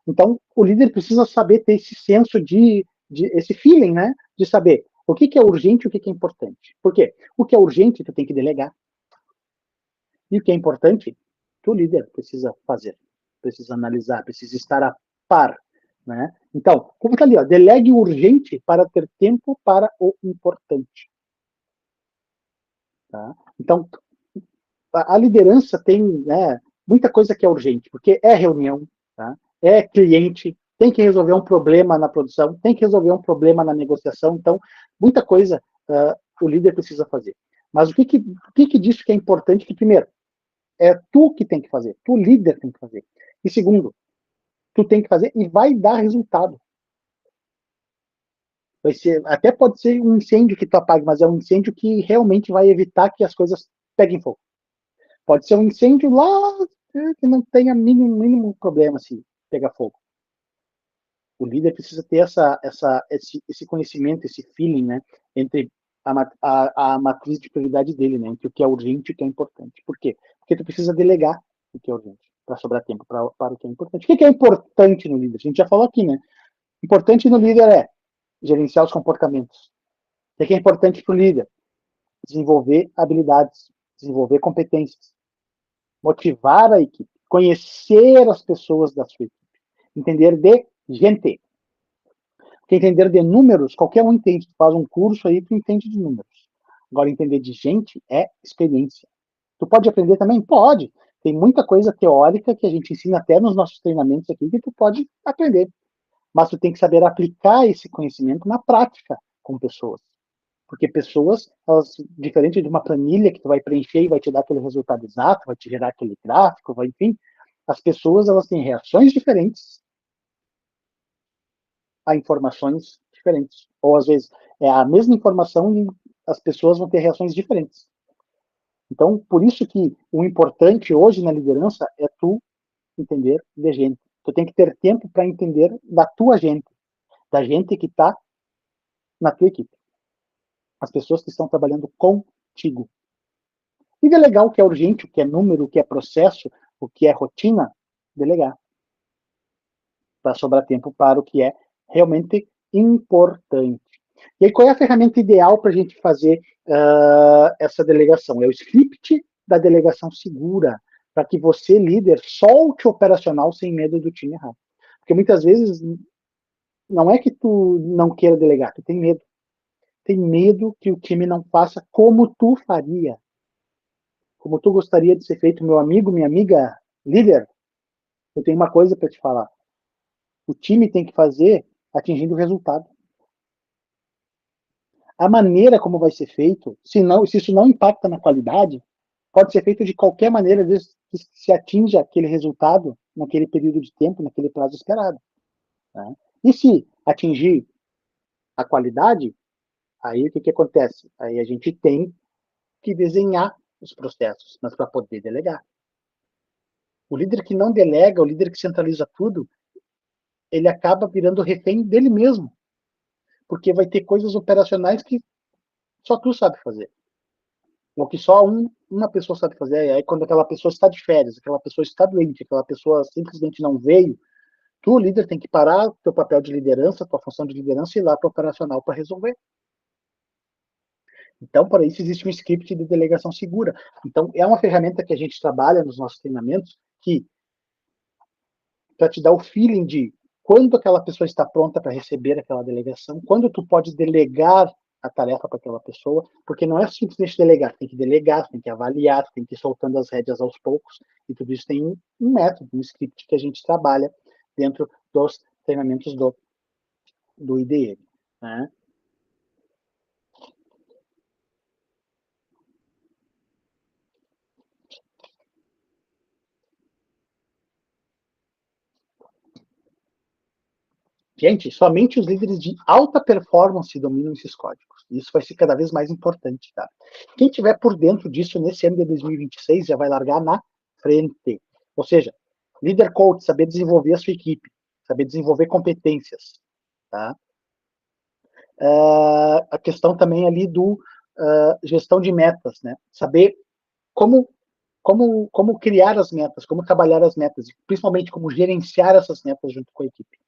Então, o líder precisa saber ter esse senso de esse feeling, né? De saber o que é urgente e o que é importante. Por quê? O que é urgente, tu tem que delegar. E o que é importante, tu, líder, precisa fazer. Precisa analisar, precisa estar a par. Né? Então, como está ali, ó, delegue o urgente para ter tempo para o importante. Tá? Então, a liderança tem, né, muita coisa que é urgente, porque é reunião, tá? É cliente, tem que resolver um problema na produção, tem que resolver um problema na negociação, então, muita coisa o líder precisa fazer. Mas o que disso que é importante? Que, primeiro, é tu que tem que fazer, tu, líder, tem que fazer. E segundo, tu tem que fazer e vai dar resultado. Vai ser, até pode ser um incêndio que tu apague, mas é um incêndio que realmente vai evitar que as coisas peguem fogo. Pode ser um incêndio lá que não tenha mínimo problema se pegar fogo. O líder precisa ter esse conhecimento, esse feeling, né, entre a matriz de prioridade dele, né, entre o que é urgente e o que é importante. Por quê? Porque tu precisa delegar o que é urgente para sobrar tempo para o que é importante. O que é importante no líder? A gente já falou aqui, né? Importante no líder é gerenciar os comportamentos. O que é importante para o líder? Desenvolver habilidades, desenvolver competências, motivar a equipe, conhecer as pessoas da sua equipe, entender de gente. Porque entender de números, qualquer um entende. Tu faz um curso aí, tu entende de números. Agora, entender de gente é experiência. Tu pode aprender também? Pode. Tem muita coisa teórica que a gente ensina até nos nossos treinamentos aqui que tu pode aprender. Mas tu tem que saber aplicar esse conhecimento na prática com pessoas. Porque pessoas, elas, diferente de uma planilha que tu vai preencher e vai te dar aquele resultado exato, vai te gerar aquele gráfico, vai, enfim, as pessoas, elas têm reações diferentes a informações diferentes. Ou, às vezes, é a mesma informação e as pessoas vão ter reações diferentes. Então, por isso que o importante hoje na liderança é tu entender de gente. Tu tem que ter tempo para entender da tua gente, da gente que está na tua equipe. As pessoas que estão trabalhando contigo. E delegar o que é urgente, o que é número, o que é processo, o que é rotina, delegar. Para sobrar tempo para o que é realmente importante. E aí, qual é a ferramenta ideal para a gente fazer essa delegação? É o script da delegação segura, para que você, líder, solte o operacional sem medo do time errar. Porque muitas vezes não é que tu não queira delegar, tu tem medo. Tem medo que o time não faça como tu faria, como tu gostaria de ser feito, meu amigo, minha amiga, líder. Eu tenho uma coisa para te falar. O time tem que fazer atingindo o resultado. A maneira como vai ser feito, se isso não impacta na qualidade, pode ser feito de qualquer maneira, desde que se atinja aquele resultado naquele período de tempo, naquele prazo esperado. Né? E se atingir a qualidade, aí o que acontece? Aí a gente tem que desenhar os processos, mas para poder delegar. O líder que não delega, o líder que centraliza tudo, ele acaba virando refém dele mesmo, porque vai ter coisas operacionais que só tu sabe fazer. O que só uma pessoa sabe fazer. Aí quando aquela pessoa está de férias, aquela pessoa está doente, aquela pessoa simplesmente não veio, tu, líder, tem que parar o teu papel de liderança, tua função de liderança e ir lá para o operacional para resolver. Então, para isso existe um script de delegação segura. Então, é uma ferramenta que a gente trabalha nos nossos treinamentos que para te dar o feeling de quando aquela pessoa está pronta para receber aquela delegação, quando tu pode delegar a tarefa para aquela pessoa, porque não é simplesmente delegar, tem que delegar, tem que avaliar, tem que ir soltando as rédeas aos poucos, e tudo isso tem um método, um script que a gente trabalha dentro dos treinamentos do IDM. Né? Gente, somente os líderes de alta performance dominam esses códigos. Isso vai ser cada vez mais importante, tá? Quem tiver por dentro disso nesse ano de 2026 já vai largar na frente. Ou seja, líder coach, saber desenvolver a sua equipe, saber desenvolver competências, tá? A questão também ali do gestão de metas, né? Saber como criar as metas, como trabalhar as metas, e principalmente como gerenciar essas metas junto com a equipe.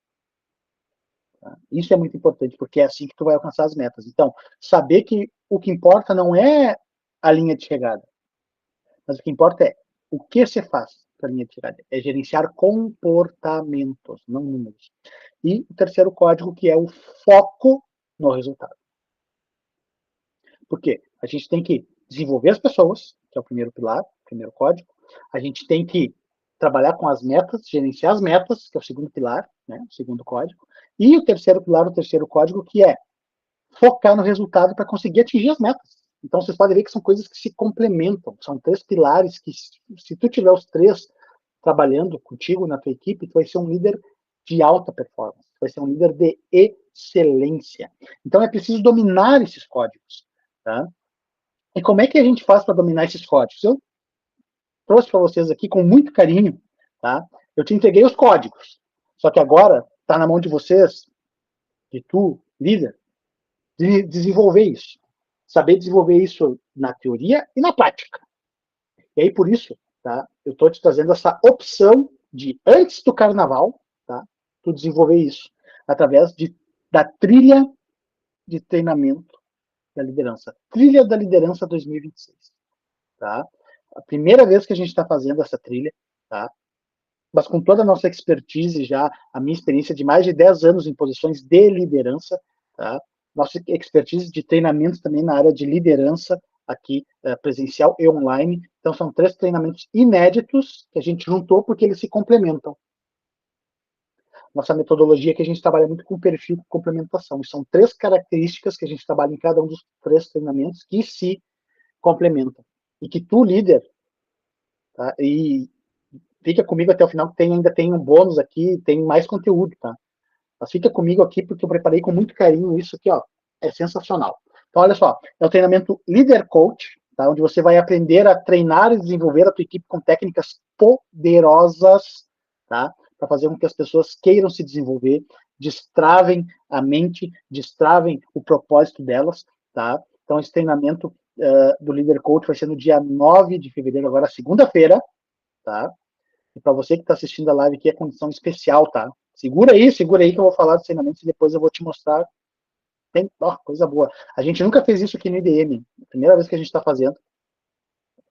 Tá? Isso é muito importante, porque é assim que tu vai alcançar as metas. Então, saber que o que importa não é a linha de chegada, mas o que importa é o que você faz para a linha de chegada. É gerenciar comportamentos, não números. E o terceiro código, que é o foco no resultado. Por quê? A gente tem que desenvolver as pessoas, que é o primeiro pilar, o primeiro código. A gente tem que trabalhar com as metas, gerenciar as metas, que é o segundo pilar, né, o segundo código. E o terceiro pilar, o terceiro código, que é focar no resultado para conseguir atingir as metas. Então, vocês podem ver que são coisas que se complementam. São três pilares que, se tu tiver os três trabalhando contigo na tua equipe, tu vai ser um líder de alta performance. Tu vai ser um líder de excelência. Então, é preciso dominar esses códigos. Tá? E como é que a gente faz para dominar esses códigos? Eu trouxe para vocês aqui com muito carinho. Tá? Eu te entreguei os códigos. Só que agora está na mão de vocês, de tu, líder, de desenvolver isso. Saber desenvolver isso na teoria e na prática. E aí, por isso, tá, eu estou te trazendo essa opção de, antes do carnaval, tá, tu desenvolver isso através da trilha de treinamento da liderança. Trilha da liderança 2026. Tá? A primeira vez que a gente está fazendo essa trilha, tá? Mas com toda a nossa expertise já, a minha experiência de mais de 10 anos em posições de liderança, tá? Nossa expertise de treinamentos também na área de liderança, aqui presencial e online. Então, são 3 treinamentos inéditos que a gente juntou porque eles se complementam. Nossa metodologia que a gente trabalha muito com perfil de complementação. E são 3 características que a gente trabalha em cada um dos 3 treinamentos que se complementam. E que tu, líder, tá? E fica comigo até o final, que ainda tem um bônus aqui, tem mais conteúdo, tá? Mas fica comigo aqui, porque eu preparei com muito carinho isso aqui, ó. É sensacional. Então, olha só, é o treinamento Leader Coach, tá? Onde você vai aprender a treinar e desenvolver a tua equipe com técnicas poderosas, tá? Para fazer com que as pessoas queiram se desenvolver, destravem a mente, destravem o propósito delas, tá? Então, esse treinamento do Leader Coach vai ser no dia 9 de fevereiro, agora segunda-feira, tá? E para você que está assistindo a live aqui, é condição especial, tá? Segura aí que eu vou falar dos treinamentos e depois eu vou te mostrar. Tem coisa boa. A gente nunca fez isso aqui no IDM. Primeira vez que a gente está fazendo.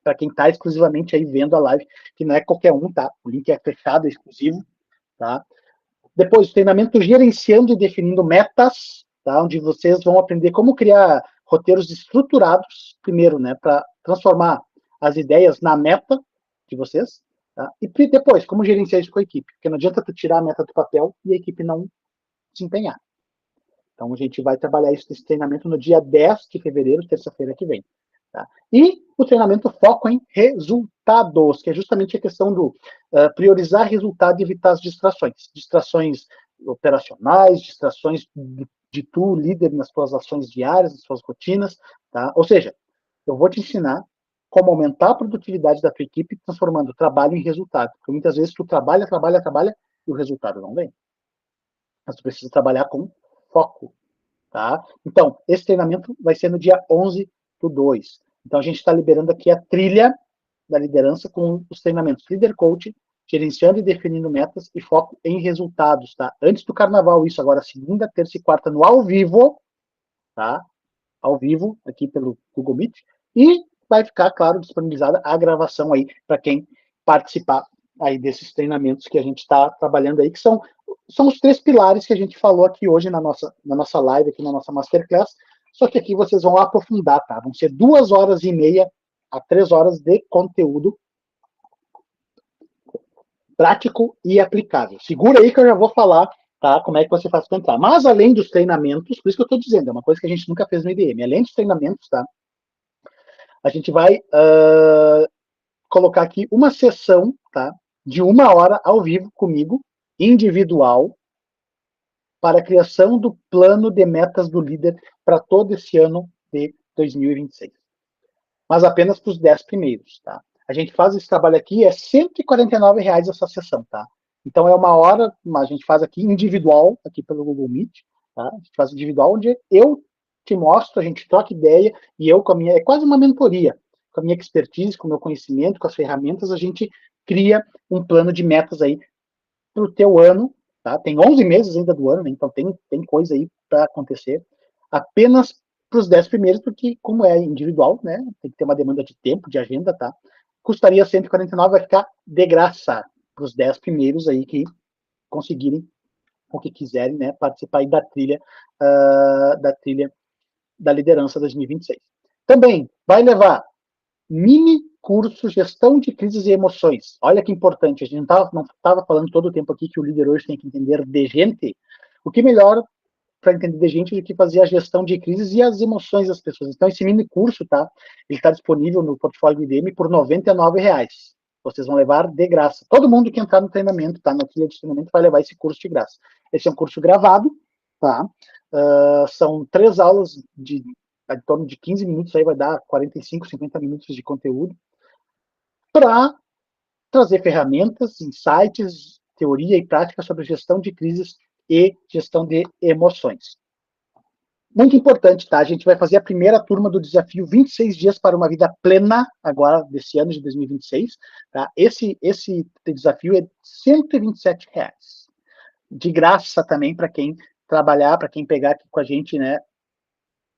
Para quem está exclusivamente aí vendo a live, que não é qualquer um, tá? O link é fechado, é exclusivo, tá? Depois, treinamento gerenciando e definindo metas, tá? Onde vocês vão aprender como criar roteiros estruturados, primeiro, né? Para transformar as ideias na meta de vocês, tá? E depois, como gerenciar isso com a equipe. Porque não adianta tu tirar a meta do papel e a equipe não se empenhar. Então, a gente vai trabalhar isso nesse treinamento no dia 10 de fevereiro, terça-feira que vem. Tá? E o treinamento foco em resultados, que é justamente a questão do priorizar resultado e evitar as distrações. Distrações operacionais, distrações de tu, líder, nas tuas ações diárias, nas suas rotinas. Tá? Ou seja, eu vou te ensinar como aumentar a produtividade da tua equipe, transformando trabalho em resultado. Porque muitas vezes tu trabalha e o resultado não vem. Mas tu precisa trabalhar com foco. Tá? Então, esse treinamento vai ser no dia 11/2. Então, a gente está liberando aqui a trilha da liderança com os treinamentos Leader Coach, gerenciando e definindo metas e foco em resultados, tá? Antes do carnaval, isso agora segunda, terça e quarta no ao vivo, tá? Ao vivo, aqui pelo Google Meet, e vai ficar, claro, disponibilizada a gravação aí para quem participar aí desses treinamentos que a gente está trabalhando aí, que são os 3 pilares que a gente falou aqui hoje na nossa live, aqui na nossa Masterclass, só que aqui vocês vão aprofundar, tá? Vão ser 2h30 a 3 horas de conteúdo prático e aplicável. Segura aí que eu já vou falar, tá? Como é que você faz para entrar. Mas além dos treinamentos, por isso que eu estou dizendo, é uma coisa que a gente nunca fez no IDM, além dos treinamentos, tá? A gente vai colocar aqui uma sessão, tá? De 1 hora ao vivo comigo, individual, para a criação do plano de metas do líder para todo esse ano de 2026. Mas apenas para os 10 primeiros, tá? A gente faz esse trabalho aqui, é R$ 149 essa sessão, tá? Então é uma hora, a gente faz aqui individual, aqui pelo Google Meet, tá? A gente faz individual, onde eu te mostro, a gente troca ideia, e eu com a minha, é quase uma mentoria, com a minha expertise, com o meu conhecimento, com as ferramentas, a gente cria um plano de metas aí para o teu ano, tá? Tem 11 meses ainda do ano, né? Então tem coisa aí para acontecer. Apenas para os 10 primeiros, porque como é individual, né? Tem que ter uma demanda de tempo, de agenda, tá? Custaria 149, vai ficar de graça para os 10 primeiros aí que conseguirem o que quiserem, né? Participar aí da trilha da liderança 2026. Também vai levar mini curso Gestão de Crises e Emoções. Olha que importante, a gente não estava falando todo o tempo aqui que o líder hoje tem que entender de gente. O que melhor para entender de gente do que fazer a gestão de crises e as emoções das pessoas. Então, esse mini curso, tá? Ele está disponível no portfólio do IDM por R$ 99. Vocês vão levar de graça. Todo mundo que entrar no treinamento, tá? Na trilha de treinamento, vai levar esse curso de graça. Esse é um curso gravado, tá? São 3 aulas de em torno de 15 minutos, aí vai dar 45, 50 minutos de conteúdo, para trazer ferramentas, insights, teoria e prática sobre gestão de crises e gestão de emoções. Muito importante, tá? A gente vai fazer a primeira turma do desafio 26 dias para uma vida plena, agora, desse ano de 2026, tá? Esse desafio é R$ 127. De graça também para quem trabalhar, para quem pegar aqui com a gente, né?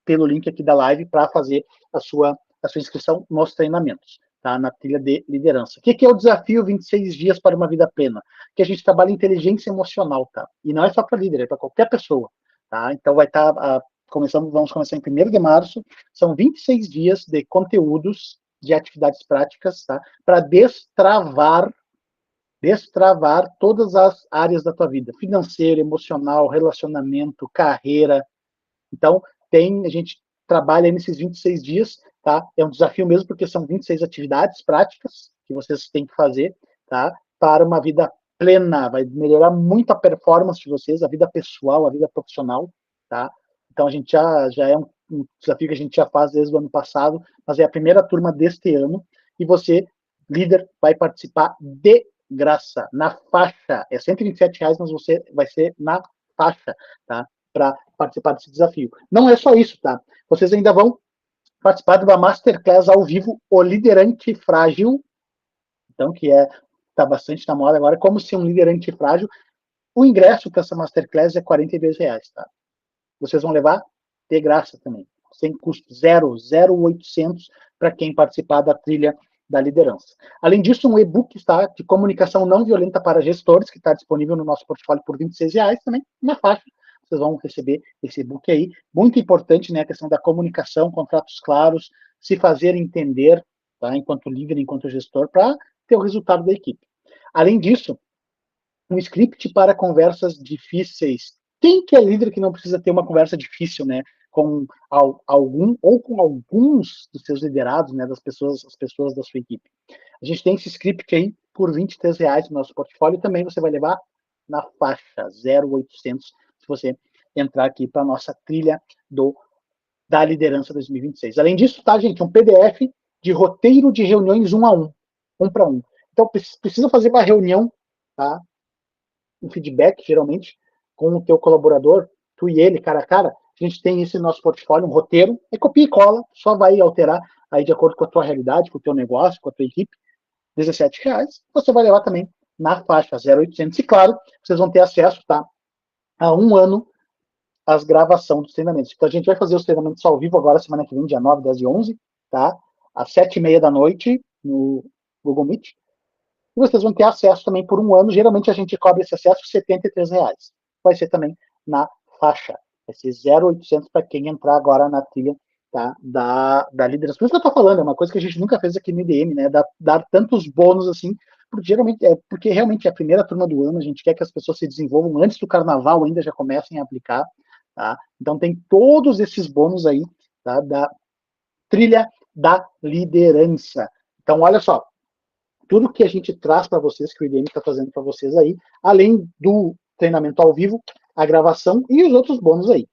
Pelo link aqui da live para fazer a sua inscrição nos treinamentos, tá? Na trilha de liderança. O que é o desafio 26 dias para uma vida plena? Que a gente trabalha inteligência emocional, tá? E não é só para líder, é para qualquer pessoa, tá? Então vai estar, vamos começar em 1º de março, são 26 dias de conteúdos, de atividades práticas, tá? Para destravar todas as áreas da tua vida, financeiro, emocional, relacionamento, carreira. Então, a gente trabalha nesses 26 dias, tá? É um desafio mesmo, porque são 26 atividades práticas que vocês têm que fazer, tá? Para uma vida plena, vai melhorar muito a performance de vocês, a vida pessoal, a vida profissional, tá? Então, a gente já é um desafio que a gente já faz desde o ano passado, mas é a primeira turma deste ano, e você, líder, vai participar de graça, na faixa. É R$ 127, mas você vai ser na faixa, tá? Para participar desse desafio. Não é só isso, tá? Vocês ainda vão participar de uma masterclass ao vivo, O Liderante Frágil, então, que está bastante na moda agora, como ser um liderante frágil. O ingresso para essa masterclass é R$ 42, tá? Vocês vão levar de graça também, sem custo, 0,800 para quem participar da trilha da liderança. Além disso, um e-book está de comunicação não violenta para gestores, que está disponível no nosso portfólio por R$ 26 também, na faixa. Vocês vão receber esse e-book aí. Muito importante, né, a questão da comunicação, contratos claros, se fazer entender, tá, enquanto líder, enquanto gestor, para ter o resultado da equipe. Além disso, um script para conversas difíceis. Quem que é líder que não precisa ter uma conversa difícil, né? Com algum ou com alguns dos seus liderados, né? As pessoas da sua equipe. A gente tem esse script aí por R$ 23 no nosso portfólio. Também você vai levar na faixa 0,800 se você entrar aqui para a nossa trilha da liderança 2026. Além disso, tá, gente, um PDF de roteiro de reuniões 1 a 1, 1 para 1. Então, precisa fazer uma reunião, tá? Um feedback, geralmente, com o teu colaborador, tu e ele, cara a cara. A gente tem esse nosso portfólio, um roteiro, é copia e cola, só vai alterar aí de acordo com a tua realidade, com o teu negócio, com a tua equipe. R$ 17. Você vai levar também na faixa 0,800. E claro, vocês vão ter acesso, tá, a 1 ano as gravações dos treinamentos. Então a gente vai fazer os treinamentos ao vivo agora, semana que vem, dia 9, 10 e 11, tá? Às 7h30 da noite, no Google Meet. E vocês vão ter acesso também por 1 ano. Geralmente a gente cobra esse acesso R$ 73. Vai ser também na faixa. Vai ser 0,800 para quem entrar agora na trilha, tá, da liderança. Por isso que eu estou falando, é uma coisa que a gente nunca fez aqui no IDM, né? Dar tantos bônus assim, porque realmente é a primeira turma do ano, a gente quer que as pessoas se desenvolvam antes do carnaval, ainda já comecem a aplicar, tá? Então tem todos esses bônus aí, tá, da trilha da liderança. Então, olha só, tudo que a gente traz para vocês, que o IDM está fazendo para vocês aí, além do treinamento ao vivo, a gravação e os outros bônus aí.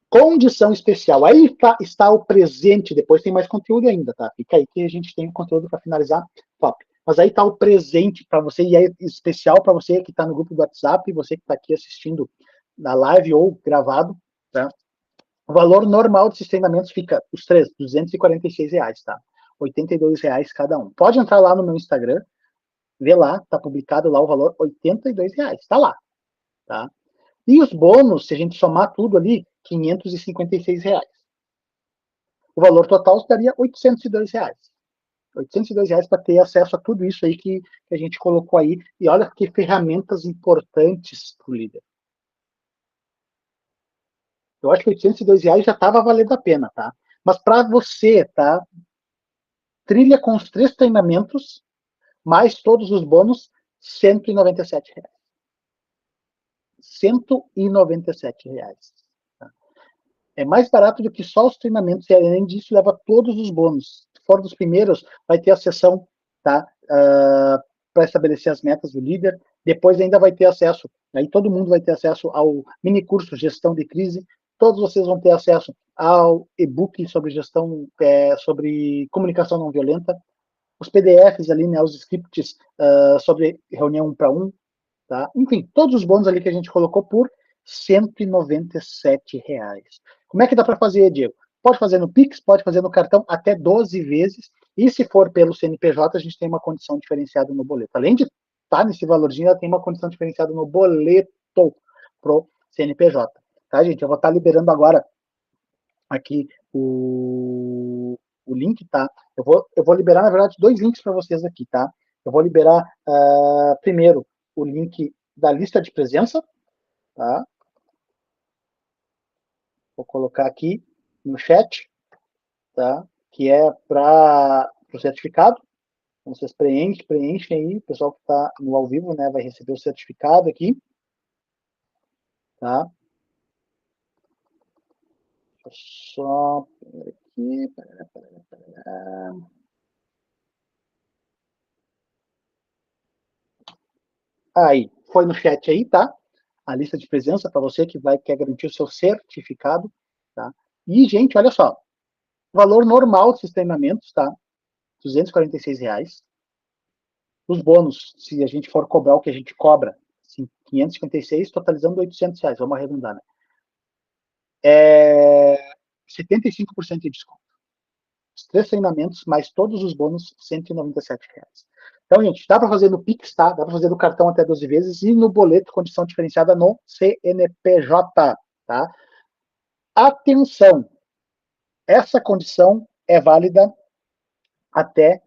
Condição especial. Aí está o presente, depois tem mais conteúdo ainda, tá? Fica aí que a gente tem conteúdo para finalizar, top. Mas aí está o presente para você, e é especial para você que está no grupo do WhatsApp, e você que está aqui assistindo na live ou gravado, tá? O valor normal desses treinamentos fica, os três, R$ 246, tá? R$ 82 cada um. Pode entrar lá no meu Instagram, ver lá, tá publicado lá o valor, R$ 82, tá lá, tá? E os bônus, se a gente somar tudo ali, R$ 556. O valor total daria R$ 802. R$ 802 para ter acesso a tudo isso aí que a gente colocou aí. E olha que ferramentas importantes para o líder. Eu acho que R$ 802 já estava valendo a pena, tá? Mas para você, tá? Trilha com os 3 treinamentos, mais todos os bônus, R$ 197. R$ 197. Tá? É mais barato do que só os treinamentos, e além disso, leva todos os bônus. Se for dos primeiros, vai ter a sessão, tá? Para estabelecer as metas do líder. Depois ainda vai ter acesso, aí todo mundo vai ter acesso ao mini curso Gestão de Crise. Todos vocês vão ter acesso ao e-book sobre gestão, sobre comunicação não violenta. Os PDFs ali, né, os scripts sobre reunião 1 para 1. Tá? Enfim, todos os bônus ali que a gente colocou por R$ 197. Como é que dá para fazer, Diego? Pode fazer no Pix, pode fazer no cartão até 12 vezes, e se for pelo CNPJ, a gente tem uma condição diferenciada no boleto. Além de estar nesse valorzinho, ela tem uma condição diferenciada no boleto pro CNPJ. Tá, gente? Eu vou estar liberando agora aqui o link, tá? Eu vou liberar, na verdade, 2 links para vocês aqui, tá? Eu vou liberar primeiro o link da lista de presença, tá? Vou colocar aqui no chat, tá? Que é para o certificado. Então, vocês preenchem aí, o pessoal que está no ao vivo, né, vai receber o certificado aqui, tá? Só aqui, aí, foi no chat aí, tá? A lista de presença para você que quer garantir o seu certificado, tá? E, gente, olha só, valor normal desses treinamentos, tá? R$ 246. Os bônus, se a gente for cobrar o que a gente cobra, assim, 556, totalizando R$ 800, vamos arredondar, né? 75% de desconto. Os 3 treinamentos, mais todos os bônus, R$ 197. Então, gente, dá para fazer no Pix, tá? Dá para fazer no cartão até 12 vezes e no boleto, condição diferenciada no CNPJ, tá? Atenção! Essa condição é válida até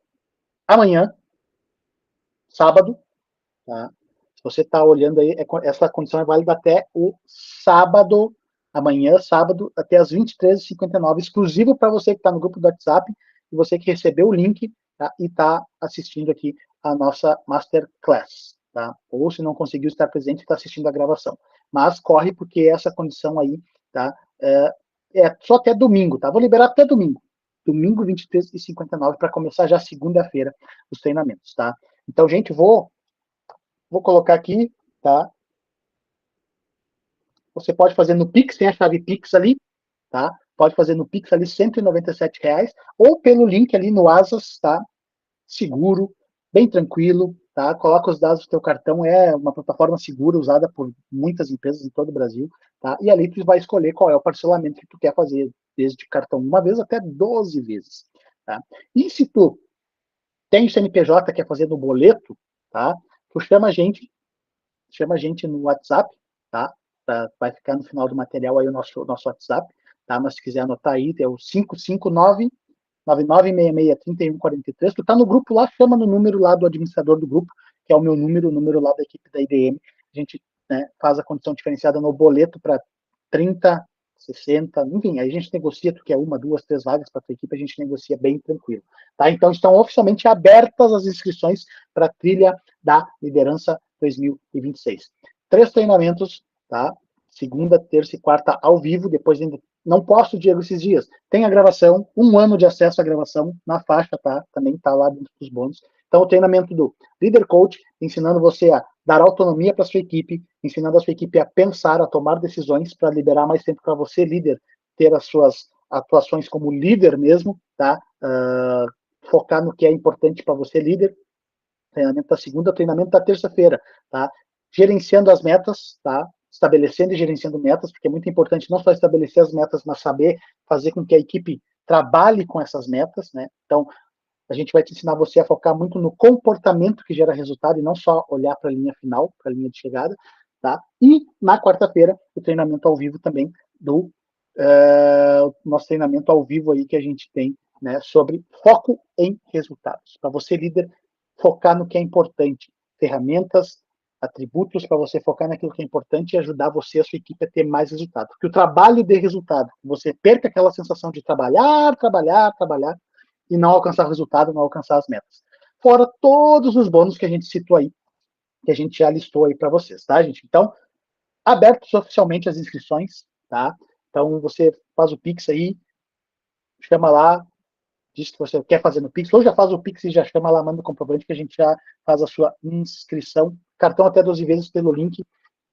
amanhã, sábado, tá? Se você está olhando aí, essa condição é válida até o sábado, amanhã, sábado, até as 23h59, exclusivo para você que está no grupo do WhatsApp e você que recebeu o link, tá? E está assistindo aqui a nossa Masterclass, tá? Ou se não conseguiu estar presente, está assistindo a gravação. Mas corre porque essa condição aí, tá? É só até domingo, tá? Vou liberar até domingo. Domingo, 23h59, para começar já segunda-feira os treinamentos, tá? Então, gente, vou colocar aqui, tá? Você pode fazer no Pix, tem a chave Pix ali, tá? Pode fazer no Pix ali R$ 197, ou pelo link ali no Asas, tá? Seguro, bem tranquilo, tá? Coloca os dados do teu cartão, é uma plataforma segura usada por muitas empresas em todo o Brasil, tá? E ali tu vai escolher qual é o parcelamento que tu quer fazer, desde cartão uma vez até 12 vezes, tá? E se tu tem o CNPJ, quer fazer no boleto, tá? Tu chama a gente no WhatsApp, tá? Vai ficar no final do material aí o nosso WhatsApp, tá? Mas se quiser anotar aí, é o 559-9966-3143. Tu tá no grupo lá, chama no número lá do administrador do grupo, que é o meu número, o número lá da equipe da IDM. A gente, né, faz a condição diferenciada no boleto para 30, 60, enfim, aí a gente negocia, tu quer 1, 2, 3 vagas para tua equipe, a gente negocia bem tranquilo, tá? Então estão oficialmente abertas as inscrições para a trilha da liderança 2026. 3 treinamentos, tá? Segunda, terça e quarta ao vivo, depois ainda não posto, Diego, esses dias. Tem a gravação, 1 ano de acesso à gravação na faixa, tá? Também tá lá dentro dos bônus. Então, o treinamento do Leader Coach, ensinando você a dar autonomia para a sua equipe, ensinando a sua equipe a pensar, a tomar decisões para liberar mais tempo para você, líder, ter as suas atuações como líder mesmo, tá? Focar no que é importante para você, líder. Treinamento da segunda, treinamento da terça-feira, tá? Gerenciando as metas, tá? Estabelecendo e gerenciando metas, porque é muito importante não só estabelecer as metas, mas saber fazer com que a equipe trabalhe com essas metas, né? Então, a gente vai te ensinar você a focar muito no comportamento que gera resultado e não só olhar para a linha final, para a linha de chegada, tá? E na quarta-feira, o treinamento ao vivo também do nosso treinamento ao vivo aí que a gente tem, né, sobre foco em resultados. Para você, líder, focar no que é importante, ferramentas, atributos para você focar naquilo que é importante e ajudar você e a sua equipe a ter mais resultado. Porque o trabalho dê resultado, você perca aquela sensação de trabalhar, trabalhar, trabalhar, e não alcançar o resultado, não alcançar as metas. Fora todos os bônus que a gente citou aí, que a gente já listou aí para vocês, tá, gente? Então, abertos oficialmente as inscrições, tá? Então, você faz o Pix aí, chama lá, diz que você quer fazer no Pix, ou já faz o Pix e já chama lá, manda o comprovante que a gente já faz a sua inscrição. Cartão até 12 vezes pelo link.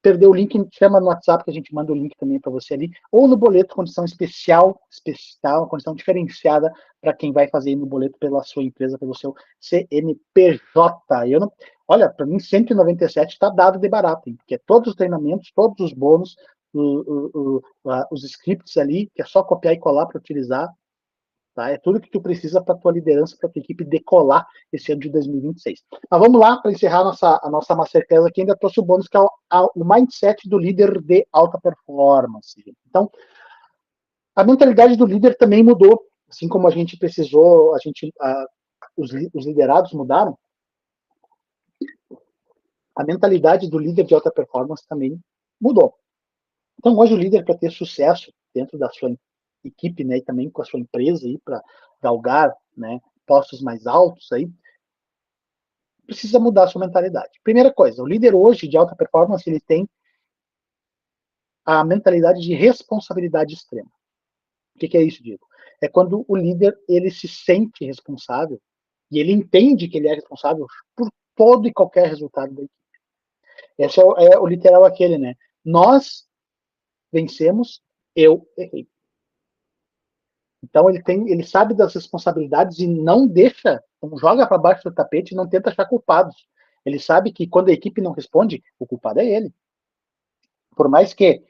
Perdeu o link, chama no WhatsApp que a gente manda o link também para você ali, ou no boleto, condição especial, condição diferenciada para quem vai fazer no boleto pela sua empresa, pelo seu CNPJ. Eu não, olha, para mim 197 está dado de barato, hein? Porque todos os treinamentos, todos os bônus, os scripts ali, que é só copiar e colar para utilizar, tá? É tudo que tu precisa para tua liderança, para tua equipe decolar esse ano de 2026. Mas vamos lá, para encerrar a nossa masterclass aqui, ainda trouxe o bônus que é o mindset do líder de alta performance. Então, a mentalidade do líder também mudou, assim como a gente precisou, os liderados mudaram, a mentalidade do líder de alta performance também mudou. Então, hoje o líder, para ter sucesso dentro da sua equipe, né, e também com a sua empresa aí para galgar, né, postos mais altos aí, precisa mudar a sua mentalidade. Primeira coisa, o líder hoje de alta performance, ele tem a mentalidade de responsabilidade extrema. O que é isso, Diego? É quando o líder, ele se sente responsável e ele entende que ele é responsável por todo e qualquer resultado da equipe. Esse é o literal aquele, né? Nós vencemos, eu errei. Então ele sabe das responsabilidades e não deixa, não joga para baixo do tapete e não tenta achar culpados. Ele sabe que quando a equipe não responde, o culpado é ele. Por mais que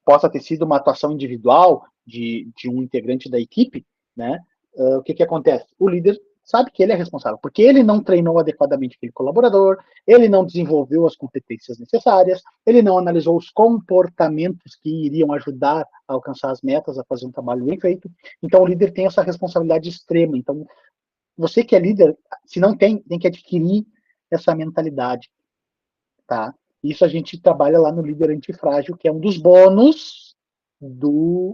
possa ter sido uma atuação individual de um integrante da equipe, né? O que acontece? O líder sabe que ele é responsável, porque ele não treinou adequadamente aquele colaborador, ele não desenvolveu as competências necessárias, ele não analisou os comportamentos que iriam ajudar a alcançar as metas, a fazer um trabalho bem feito. Então, o líder tem essa responsabilidade extrema. Então, você que é líder, se não tem que adquirir essa mentalidade, tá? Isso a gente trabalha lá no Líder Antifrágil, que é um dos bônus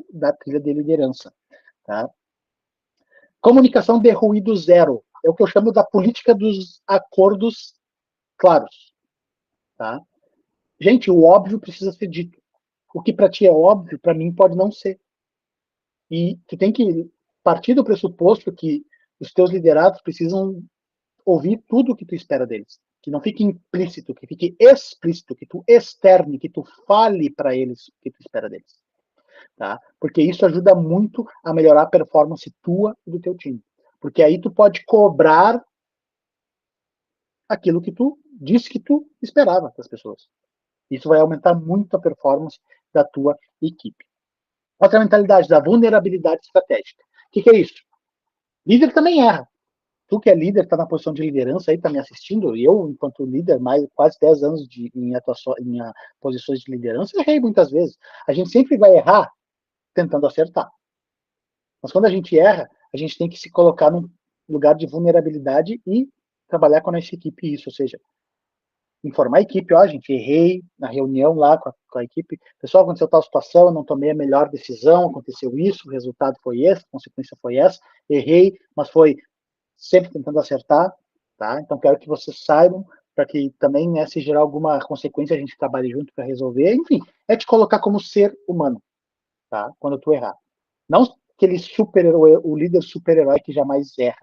da trilha de liderança, tá? Comunicação de ruído zero. É o que eu chamo da política dos acordos claros, tá? Gente, o óbvio precisa ser dito. O que para ti é óbvio, para mim pode não ser. E tu tem que partir do pressuposto que os teus liderados precisam ouvir tudo o que tu espera deles. Que não fique implícito, que fique explícito, que tu externe, que tu fale para eles o que tu espera deles. Tá? Porque isso ajuda muito a melhorar a performance tua e do teu time. Porque aí tu pode cobrar aquilo que tu disse que tu esperava das pessoas. Isso vai aumentar muito a performance da tua equipe. Outra mentalidade da vulnerabilidade estratégica. O que é isso? Líder também erra. Tu que é líder, está na posição de liderança aí, está me assistindo, e eu, enquanto líder, mais quase 10 anos em posições de liderança, errei muitas vezes. A gente sempre vai errar tentando acertar. Mas quando a gente erra, a gente tem que se colocar num lugar de vulnerabilidade e trabalhar com a nossa equipe isso, ou seja, informar a equipe, ó, gente, errei na reunião lá com a equipe, pessoal, aconteceu tal situação, eu não tomei a melhor decisão, aconteceu isso, o resultado foi esse, a consequência foi essa, errei, mas foi sempre tentando acertar, tá? Então quero que vocês saibam, para que também, né, se gerar alguma consequência, a gente trabalhe junto para resolver. Enfim, é te colocar como ser humano, tá? Quando tu errar. Não aquele super-herói, o líder super-herói que jamais erra,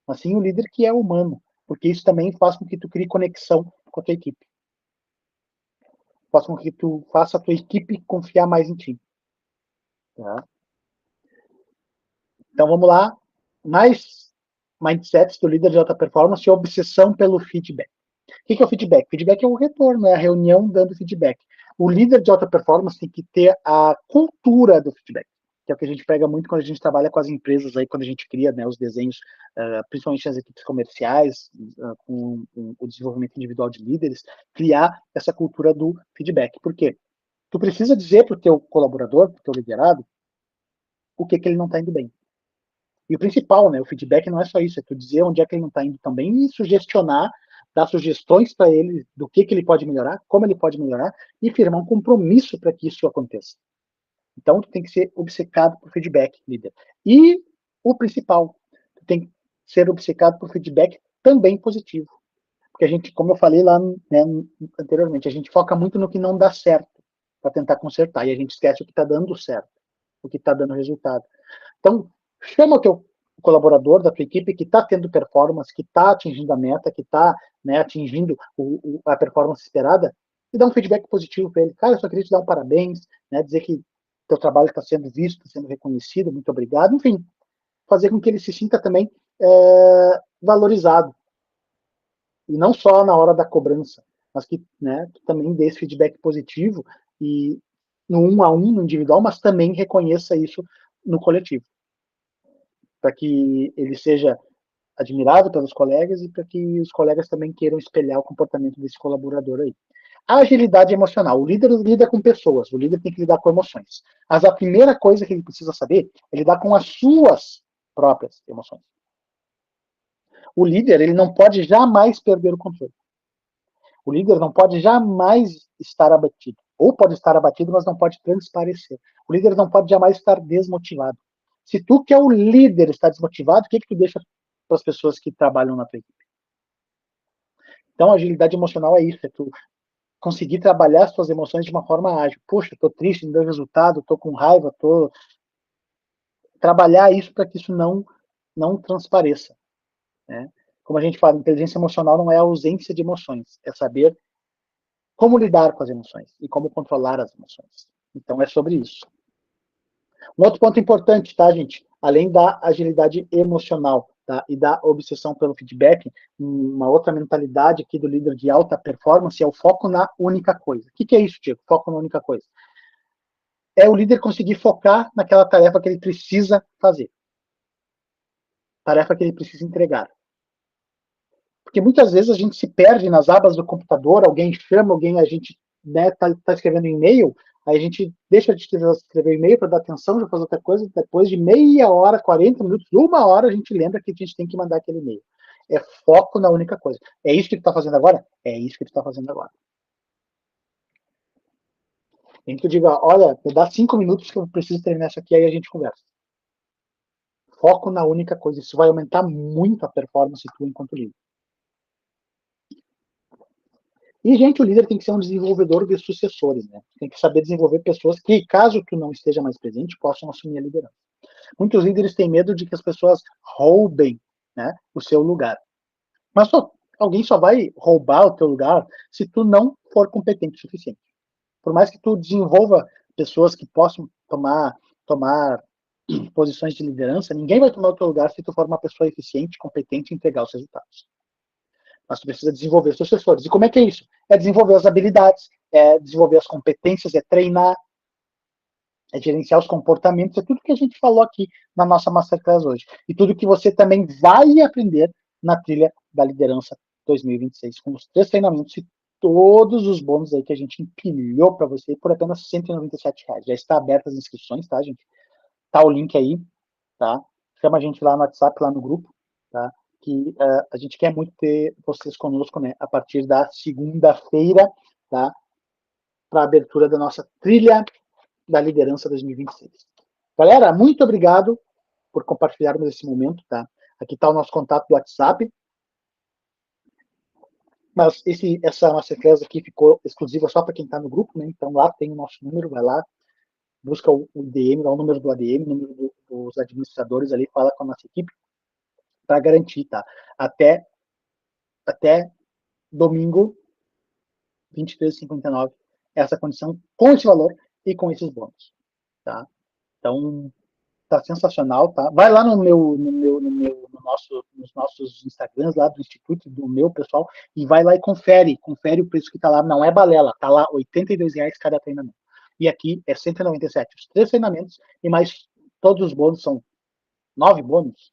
mas sim o líder que é humano, porque isso também faz com que tu crie conexão com a tua equipe. Faz com que tu faça a tua equipe confiar mais em ti. Tá? Então vamos lá. Mais mindsets do líder de alta performance e obsessão pelo feedback. O que é o feedback? Feedback é o retorno, é a reunião dando feedback. O líder de alta performance tem que ter a cultura do feedback, que é o que a gente pega muito quando a gente trabalha com as empresas, aí, quando a gente cria, né, os desenhos, principalmente nas equipes comerciais, com o desenvolvimento individual de líderes, criar essa cultura do feedback. Por quê? Tu precisa dizer para o teu colaborador, para o teu liderado, o que ele não está indo bem. E o principal, né, o feedback não é só isso, é tu dizer onde é que ele não está indo tão bem e sugestionar, dar sugestões para ele do que ele pode melhorar, como ele pode melhorar, e firmar um compromisso para que isso aconteça. Então, tu tem que ser obcecado por feedback, líder. E o principal, tu tem que ser obcecado por feedback também positivo. Porque a gente, como eu falei lá, né, anteriormente, a gente foca muito no que não dá certo para tentar consertar, e a gente esquece o que está dando certo, o que está dando resultado. Então, chama o teu colaborador da tua equipe que está tendo performance, que está atingindo a meta, que está, né, atingindo a performance esperada, e dá um feedback positivo para ele. Cara, eu só queria te dar um parabéns, né, dizer que teu trabalho está sendo visto, está sendo reconhecido, muito obrigado. Enfim, fazer com que ele se sinta também valorizado. E não só na hora da cobrança, mas que, né, que também dê esse feedback positivo e no 1-a-1, no individual, mas também reconheça isso no coletivo, para que ele seja admirado pelos colegas e para que os colegas também queiram espelhar o comportamento desse colaborador aí. A agilidade emocional. O líder lida com pessoas, o líder tem que lidar com emoções. Mas a primeira coisa que ele precisa saber é lidar com as suas próprias emoções. O líder, ele não pode jamais perder o controle. O líder não pode jamais estar abatido. Ou pode estar abatido, mas não pode transparecer. O líder não pode jamais estar desmotivado. Se tu, que é o líder, está desmotivado, o que tu deixa para as pessoas que trabalham na tua equipe? Então, a agilidade emocional é isso, é tu conseguir trabalhar as suas emoções de uma forma ágil. Poxa, tô triste, não deu resultado, tô com raiva, tô... Trabalhar isso para que isso não transpareça. Né? Como a gente fala, inteligência emocional não é a ausência de emoções, é saber como lidar com as emoções e como controlar as emoções. Então, é sobre isso. Um outro ponto importante, tá, gente? Além da agilidade emocional, tá, e da obsessão pelo feedback, uma outra mentalidade aqui do líder de alta performance é o foco na única coisa. O que é isso, Diego? Foco na única coisa. É o líder conseguir focar naquela tarefa que ele precisa fazer. Tarefa que ele precisa entregar. Porque muitas vezes a gente se perde nas abas do computador, alguém chama, a gente, né, tá escrevendo um e-mail, aí a gente deixa de escrever o e-mail para dar atenção, já fazer outra coisa, depois de meia hora, 40 minutos, 1 hora, a gente lembra que a gente tem que mandar aquele e-mail. É foco na única coisa. É isso que tu está fazendo agora? É isso que tu está fazendo agora. Tem que tu diga, olha, me dá 5 minutos que eu preciso terminar isso aqui, aí a gente conversa. Foco na única coisa. Isso vai aumentar muito a performance tua enquanto líder. E, gente, o líder tem que ser um desenvolvedor de sucessores, né? Tem que saber desenvolver pessoas que, caso tu não esteja mais presente, possam assumir a liderança. Muitos líderes têm medo de que as pessoas roubem, né, o seu lugar. Mas alguém só vai roubar o teu lugar se tu não for competente o suficiente. Por mais que tu desenvolva pessoas que possam tomar posições de liderança, ninguém vai tomar o teu lugar se tu for uma pessoa eficiente, competente e entregar os resultados. Mas tu precisa desenvolver os sucessores. E como é que é isso? É desenvolver as habilidades, é desenvolver as competências, é treinar, é gerenciar os comportamentos, é tudo que a gente falou aqui na nossa Masterclass hoje. E tudo que você também vai aprender na trilha da liderança 2026, com os 3 treinamentos e todos os bônus aí que a gente empilhou para você por apenas R$ 197. Já está aberta as inscrições, tá, gente? Tá o link aí, tá? Chama a gente lá no WhatsApp, lá no grupo, tá? Que a gente quer muito ter vocês conosco, né? A partir da segunda-feira, tá? Para a abertura da nossa trilha da liderança 2026. Galera, muito obrigado por compartilharmos esse momento, tá? Aqui está o nosso contato do WhatsApp. Mas essa masterclass aqui ficou exclusiva só para quem está no grupo, né? Então lá tem o nosso número, vai lá, busca o DM, lá o número do ADM, o número dos administradores ali, fala com a nossa equipe para garantir, tá? Até domingo, 23,59, essa condição com esse valor e com esses bônus, tá? Então, tá sensacional, tá? Vai lá nos nossos Instagrams lá do Instituto, do meu pessoal, e vai lá e confere o preço que tá lá, não é balela, tá lá R$ 82 cada treinamento. E aqui é 197 os 3 treinamentos, e mais todos os bônus, são 9 bônus,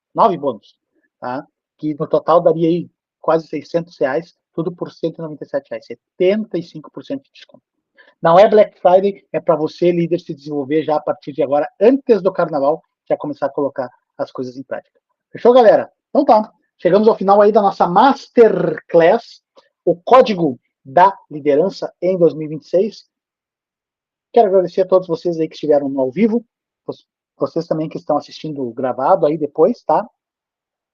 tá? Que no total daria aí quase R$ 600, tudo por R$ 197, 75% de desconto. Não é Black Friday, é para você, líder, se desenvolver já a partir de agora, antes do carnaval, já começar a colocar as coisas em prática. Fechou, galera? Então tá. Chegamos ao final aí da nossa Masterclass, o código da liderança em 2026. Quero agradecer a todos vocês aí que estiveram no ao vivo, vocês também que estão assistindo o gravado aí depois, tá?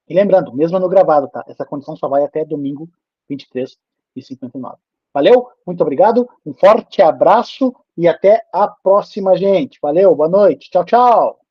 E lembrando, mesmo no gravado, tá? Essa condição só vai até domingo, 23h59. Valeu, muito obrigado, um forte abraço e até a próxima, gente. Valeu, boa noite, tchau, tchau.